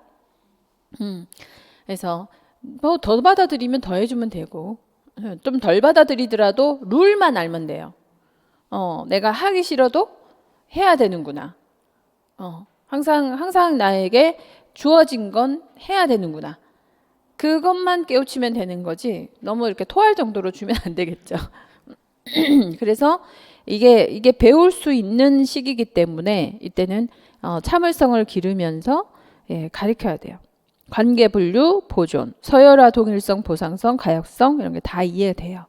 그래서 뭐 더 받아들이면 더 해주면 되고, 좀 덜 받아들이더라도 룰만 알면 돼요. 내가 하기 싫어도 해야 되는구나. 항상 나에게 주어진 건 해야 되는구나. 그것만 깨우치면 되는 거지. 너무 이렇게 토할 정도로 주면 안 되겠죠. 그래서 이게 배울 수 있는 시기이기 때문에 이때는 참을성을 기르면서 가르쳐야 돼요. 관계 분류, 보존, 서열화, 동일성, 보상성, 가역성 이런 게 다 이해돼요.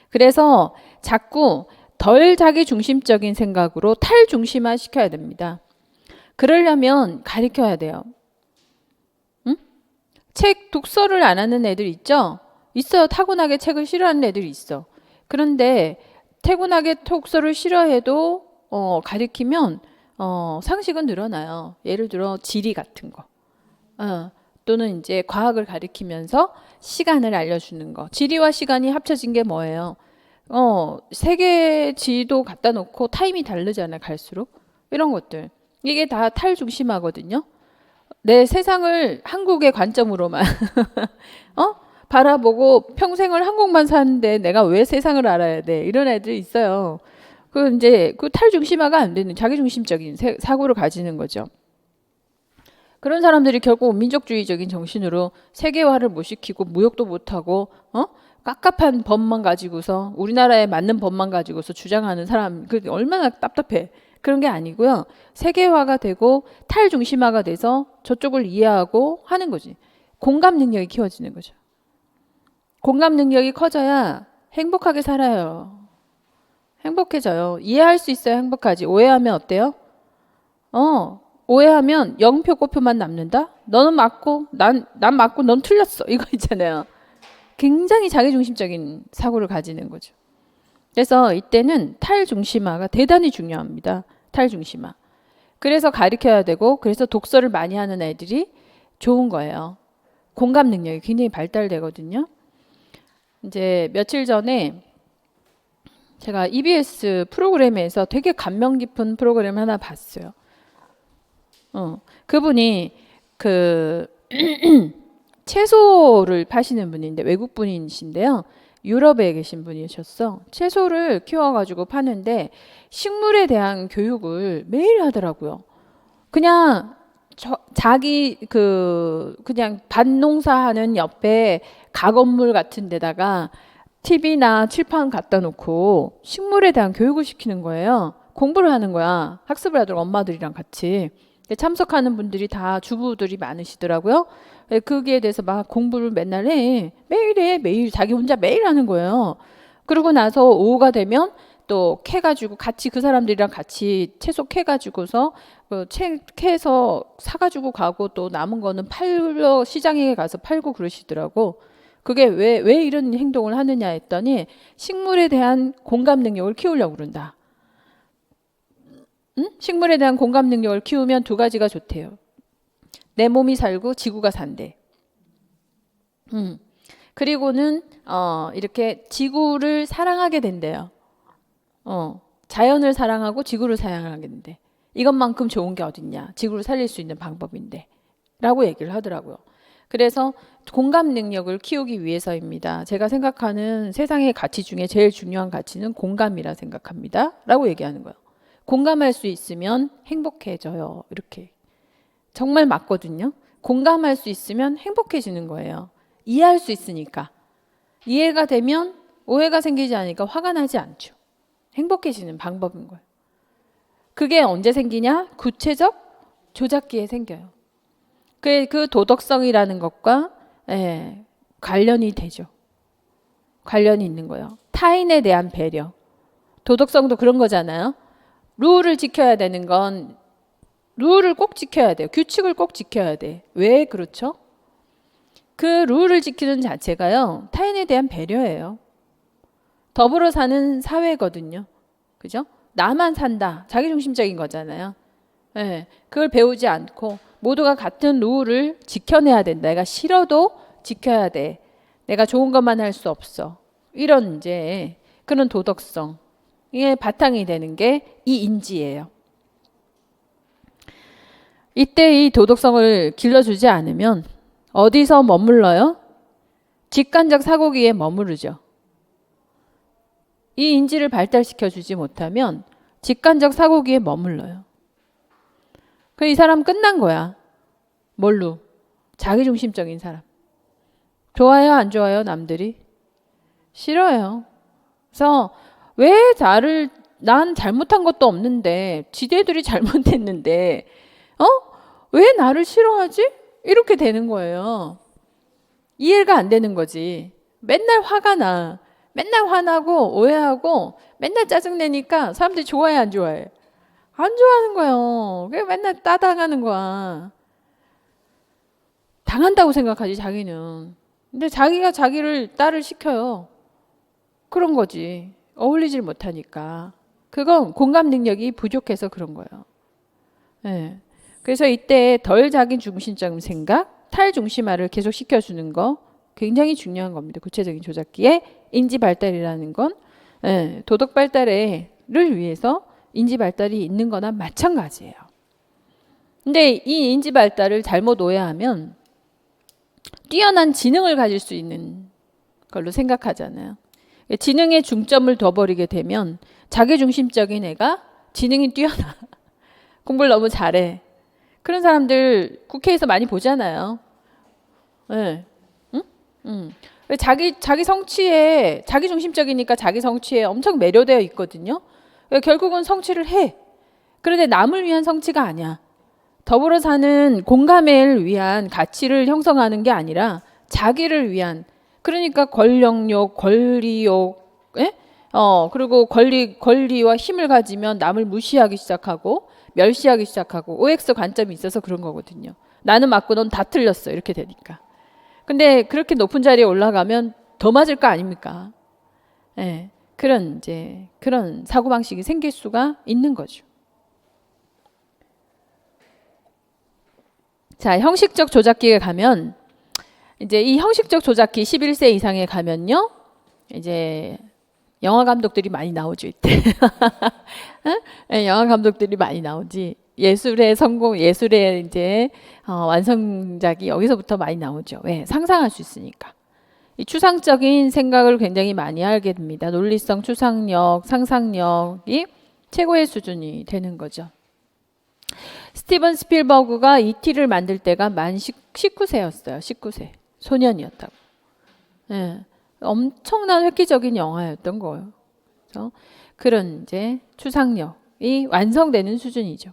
그래서 자꾸 덜 자기 중심적인 생각으로 탈중심화 시켜야 됩니다. 그러려면 가르쳐야 돼요. 응? 책 독서를 안 하는 애들 있죠? 있어요. 타고나게 책을 싫어하는 애들이 있어. 그런데 타고나게 독서를 싫어해도 가르치면 상식은 늘어나요. 예를 들어 지리 같은 거. 또는 이제 과학을 가르치면서 시간을 알려주는 거. 지리와 시간이 합쳐진 게 뭐예요? 세계 지도 갖다 놓고 타임이 다르잖아요. 갈수록. 이런 것들. 이게 다 탈중심하거든요. 내 세상을 한국의 관점으로만 바라보고 평생을 한국만 사는데 내가 왜 세상을 알아야 돼? 이런 애들이 있어요. 이제 그 탈중심화가 안 되는 자기중심적인 사고를 가지는 거죠. 그런 사람들이 결국 민족주의적인 정신으로 세계화를 못 시키고 무역도 못 하고 깝깝한 법만 가지고서 우리나라에 맞는 법만 가지고서 주장하는 사람 그 얼마나 답답해. 그런 게 아니고요. 세계화가 되고 탈중심화가 돼서 저쪽을 이해하고 하는 거지. 공감 능력이 키워지는 거죠. 공감 능력이 커져야 행복하게 살아요. 행복해져요. 이해할 수 있어야 행복하지. 오해하면 어때요? 오해하면 0표 꼬표만 남는다? 너는 맞고 난 맞고 넌 틀렸어. 이거 있잖아요. 굉장히 자기중심적인 사고를 가지는 거죠. 그래서 이때는 탈중심화가 대단히 중요합니다. 탈중심화. 그래서 가르쳐야 되고 그래서 독서를 많이 하는 애들이 좋은 거예요. 공감 능력이 굉장히 발달되거든요. 이제 며칠 전에 제가 EBS 프로그램에서 되게 감명 깊은 프로그램 하나 봤어요. 그분이 채소를 파시는 분인데 외국 분이신데요. 유럽에 계신 분이셨어. 채소를 키워가지고 파는데 식물에 대한 교육을 매일 하더라고요. 그냥 자기 그냥 밭농사하는 옆에 가건물 같은 데다가 TV나 칠판 갖다 놓고 식물에 대한 교육을 시키는 거예요. 공부를 하는 거야. 학습을 하더라고 엄마들이랑 같이. 참석하는 분들이 다 주부들이 많으시더라고요. 거기에 대해서 막 공부를 맨날 해. 매일 해. 매일 자기 혼자 매일 하는 거예요. 그러고 나서 오후가 되면 또 캐가지고 같이 그 사람들이랑 같이 채소 캐가지고서 캐서 사가지고 가고 또 남은 거는 팔러 시장에 가서 팔고 그러시더라고. 그게 왜 이런 행동을 하느냐 했더니 식물에 대한 공감 능력을 키우려고 그런다. 식물에 대한 공감 능력을 키우면 두 가지가 좋대요. 내 몸이 살고 지구가 산대. 그리고는 이렇게 지구를 사랑하게 된대요. 자연을 사랑하고 지구를 사랑하게 된대. 이것만큼 좋은 게 어딨냐. 지구를 살릴 수 있는 방법인데. 라고 얘기를 하더라고요. 그래서 공감 능력을 키우기 위해서입니다. 제가 생각하는 세상의 가치 중에 제일 중요한 가치는 공감이라 생각합니다. 라고 얘기하는 거예요. 공감할 수 있으면 행복해져요. 이렇게. 정말 맞거든요. 공감할 수 있으면 행복해지는 거예요. 이해할 수 있으니까. 이해가 되면 오해가 생기지 않으니까 화가 나지 않죠. 행복해지는 방법인 거예요. 그게 언제 생기냐? 구체적 조작기에 생겨요. 그 도덕성이라는 것과 관련이 되죠. 관련이 있는 거예요. 타인에 대한 배려. 도덕성도 그런 거잖아요. 룰을 지켜야 되는 건 룰을 꼭 지켜야 돼요. 규칙을 꼭 지켜야 돼. 왜 그렇죠? 그 룰을 지키는 자체가요. 타인에 대한 배려예요. 더불어 사는 사회거든요. 그죠? 나만 산다. 자기중심적인 거잖아요. 그걸 배우지 않고 모두가 같은 룰을 지켜내야 된다. 내가 싫어도 지켜야 돼. 내가 좋은 것만 할 수 없어. 이런 이제 그런 도덕성의 바탕이 되는 게 이 인지예요. 이때 이 도덕성을 길러주지 않으면 어디서 머물러요? 직관적 사고기에 머무르죠. 이 인지를 발달시켜주지 못하면 직관적 사고기에 머물러요. 그 이 사람 끝난 거야. 뭘로? 자기중심적인 사람. 좋아요, 안 좋아요, 남들이? 싫어요. 그래서 왜 난 잘못한 것도 없는데, 지대들이 잘못했는데, 왜 나를 싫어하지? 이렇게 되는 거예요. 이해가 안 되는 거지. 맨날 화가 나. 맨날 화나고 오해하고 맨날 짜증내니까 사람들이 좋아해, 안 좋아해? 안 좋아하는 거예요. 그게 맨날 따당하는 거야. 당한다고 생각하지, 자기는. 근데 자기가 자기를 딸을 시켜요. 그런 거지. 어울리질 못하니까. 그건 공감 능력이 부족해서 그런 거예요. 그래서 이때 덜 자기 중심적인 생각, 탈중심화를 계속 시켜주는 거 굉장히 중요한 겁니다. 구체적인 조작기의 인지 발달이라는 건 도덕 발달을 위해서 인지 발달이 있는 거나 마찬가지예요. 근데 이 인지 발달을 잘못 오해하면 뛰어난 지능을 가질 수 있는 걸로 생각하잖아요. 지능에 중점을 둬버리게 되면 자기중심적인 애가 지능이 뛰어나. 공부를 너무 잘해. 그런 사람들 국회에서 많이 보잖아요. 응? 자기 성취에, 자기중심적이니까 자기 성취에 엄청 매료되어 있거든요. 결국은 성취를 해. 그런데 남을 위한 성취가 아니야. 더불어 사는 공감을 위한 가치를 형성하는 게 아니라 자기를 위한, 그러니까 권력욕, 권리욕, 그리고 권리와 힘을 가지면 남을 무시하기 시작하고 멸시하기 시작하고 OX 관점이 있어서 그런 거거든요. 나는 맞고 넌 다 틀렸어. 이렇게 되니까. 근데 그렇게 높은 자리에 올라가면 더 맞을 거 아닙니까? 그런 사고방식이 생길 수가 있는 거죠. 자, 형식적 조작기에 가면 이제 이 형식적 조작기 11세 이상에 가면요. 이제 영화 감독들이 많이 나오죠, 이때. 영화 감독들이 많이 나오지. 예술의 성공, 예술의 이제 완성작이 여기서부터 많이 나오죠. 왜? 상상할 수 있으니까. 이 추상적인 생각을 굉장히 많이 하게 됩니다. 논리성, 추상력, 상상력이 최고의 수준이 되는 거죠. 스티븐 스필버그가 E.T.를 만들 때가 만 19세였어요. 19세. 소년이었다고. 엄청난 획기적인 영화였던 거예요. 그래서 그런 이제 추상력이 완성되는 수준이죠.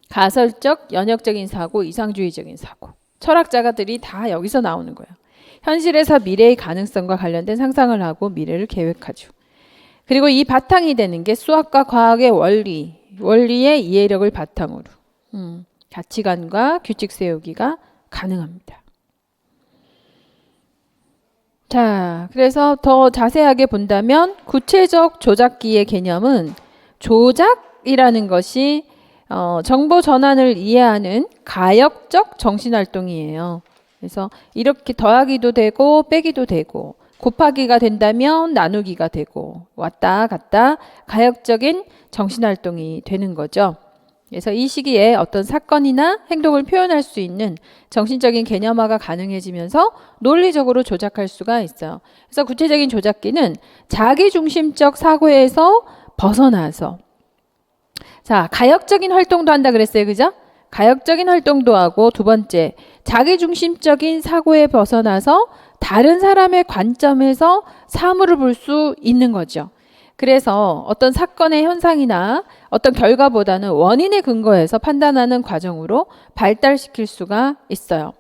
가설적, 연역적인 사고, 이상주의적인 사고. 철학자가들이 다 여기서 나오는 거예요. 현실에서 미래의 가능성과 관련된 상상을 하고 미래를 계획하죠. 그리고 이 바탕이 되는 게 수학과 과학의 원리의 이해력을 바탕으로 가치관과 규칙 세우기가 가능합니다. 자, 그래서 더 자세하게 본다면 구체적 조작기의 개념은 조작이라는 것이 정보 전환을 이해하는 가역적 정신활동이에요. 그래서 이렇게 더하기도 되고 빼기도 되고 곱하기가 된다면 나누기가 되고 왔다 갔다 가역적인 정신활동이 되는 거죠. 그래서 이 시기에 어떤 사건이나 행동을 표현할 수 있는 정신적인 개념화가 가능해지면서 논리적으로 조작할 수가 있어요. 그래서 구체적인 조작기는 자기중심적 사고에서 벗어나서 자, 가역적인 활동도 한다 그랬어요. 그죠? 가역적인 활동도 하고 두 번째, 자기중심적인 사고에 벗어나서 다른 사람의 관점에서 사물을 볼 수 있는 거죠. 그래서 어떤 사건의 현상이나 어떤 결과보다는 원인에 근거해서 판단하는 과정으로 발달시킬 수가 있어요.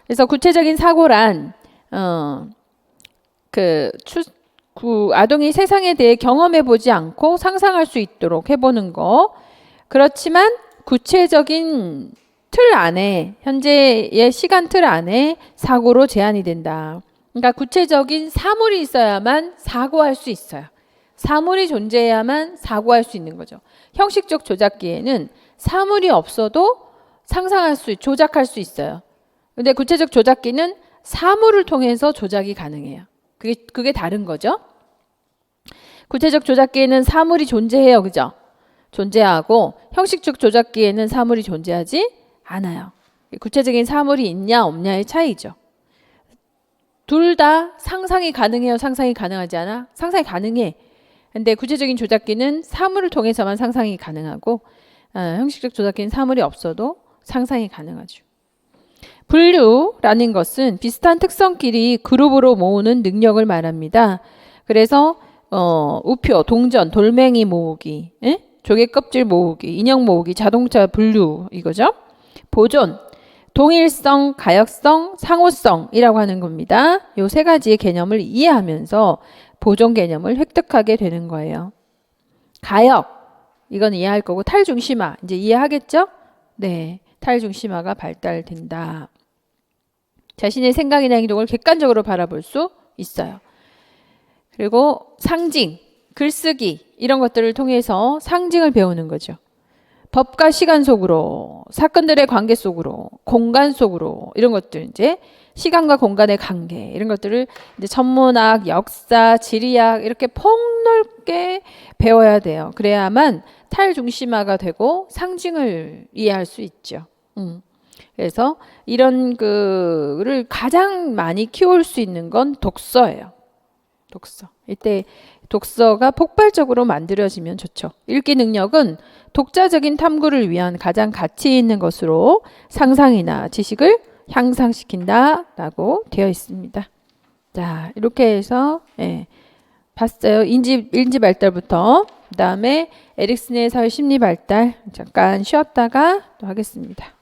그래서 구체적인 사고란 아동이 세상에 대해 경험해 보지 않고 상상할 수 있도록 해보는 거. 그렇지만 구체적인 틀 안에, 현재의 시간 틀 안에 사고로 제한이 된다. 그러니까 구체적인 사물이 있어야만 사고할 수 있어요. 사물이 존재해야만 사고할 수 있는 거죠. 형식적 조작기에는 사물이 없어도 조작할 수 있어요. 근데 구체적 조작기는 사물을 통해서 조작이 가능해요. 그게 다른 거죠. 구체적 조작기에는 사물이 존재해요. 그죠? 존재하고 형식적 조작기에는 사물이 존재하지 않아요. 구체적인 사물이 있냐 없냐의 차이죠. 둘 다 상상이 가능해요? 상상이 가능하지 않아? 상상이 가능해. 근데 구체적인 조작기는 사물을 통해서만 상상이 가능하고 형식적 조작기는 사물이 없어도 상상이 가능하죠. 분류라는 것은 비슷한 특성끼리 그룹으로 모으는 능력을 말합니다. 그래서 우표, 동전, 돌멩이 모으기, 조개 껍질 모으기, 인형 모으기, 자동차 분류 이거죠. 보존, 동일성, 가역성, 상호성이라고 하는 겁니다. 요 세 가지의 개념을 이해하면서 보존 개념을 획득하게 되는 거예요. 가역, 이건 이해할 거고 탈중심화, 이제 이해하겠죠? 네, 탈중심화가 발달된다. 자신의 생각이나 행동을 객관적으로 바라볼 수 있어요. 그리고 상징, 글쓰기 이런 것들을 통해서 상징을 배우는 거죠. 법과 시간 속으로, 사건들의 관계 속으로, 공간 속으로 이런 것들 이제 시간과 공간의 관계 이런 것들을 이제 천문학, 역사, 지리학 이렇게 폭넓게 배워야 돼요. 그래야만 탈중심화가 되고 상징을 이해할 수 있죠. 그래서 이런 거를 가장 많이 키울 수 있는 건 독서예요. 독서. 이때 독서가 폭발적으로 만들어지면 좋죠. 읽기 능력은 독자적인 탐구를 위한 가장 가치 있는 것으로 상상이나 지식을 향상시킨다라고 되어 있습니다. 자, 이렇게 해서 봤어요. 인지 발달부터. 그다음에 에릭슨의 사회 심리 발달 잠깐 쉬었다가 또 하겠습니다.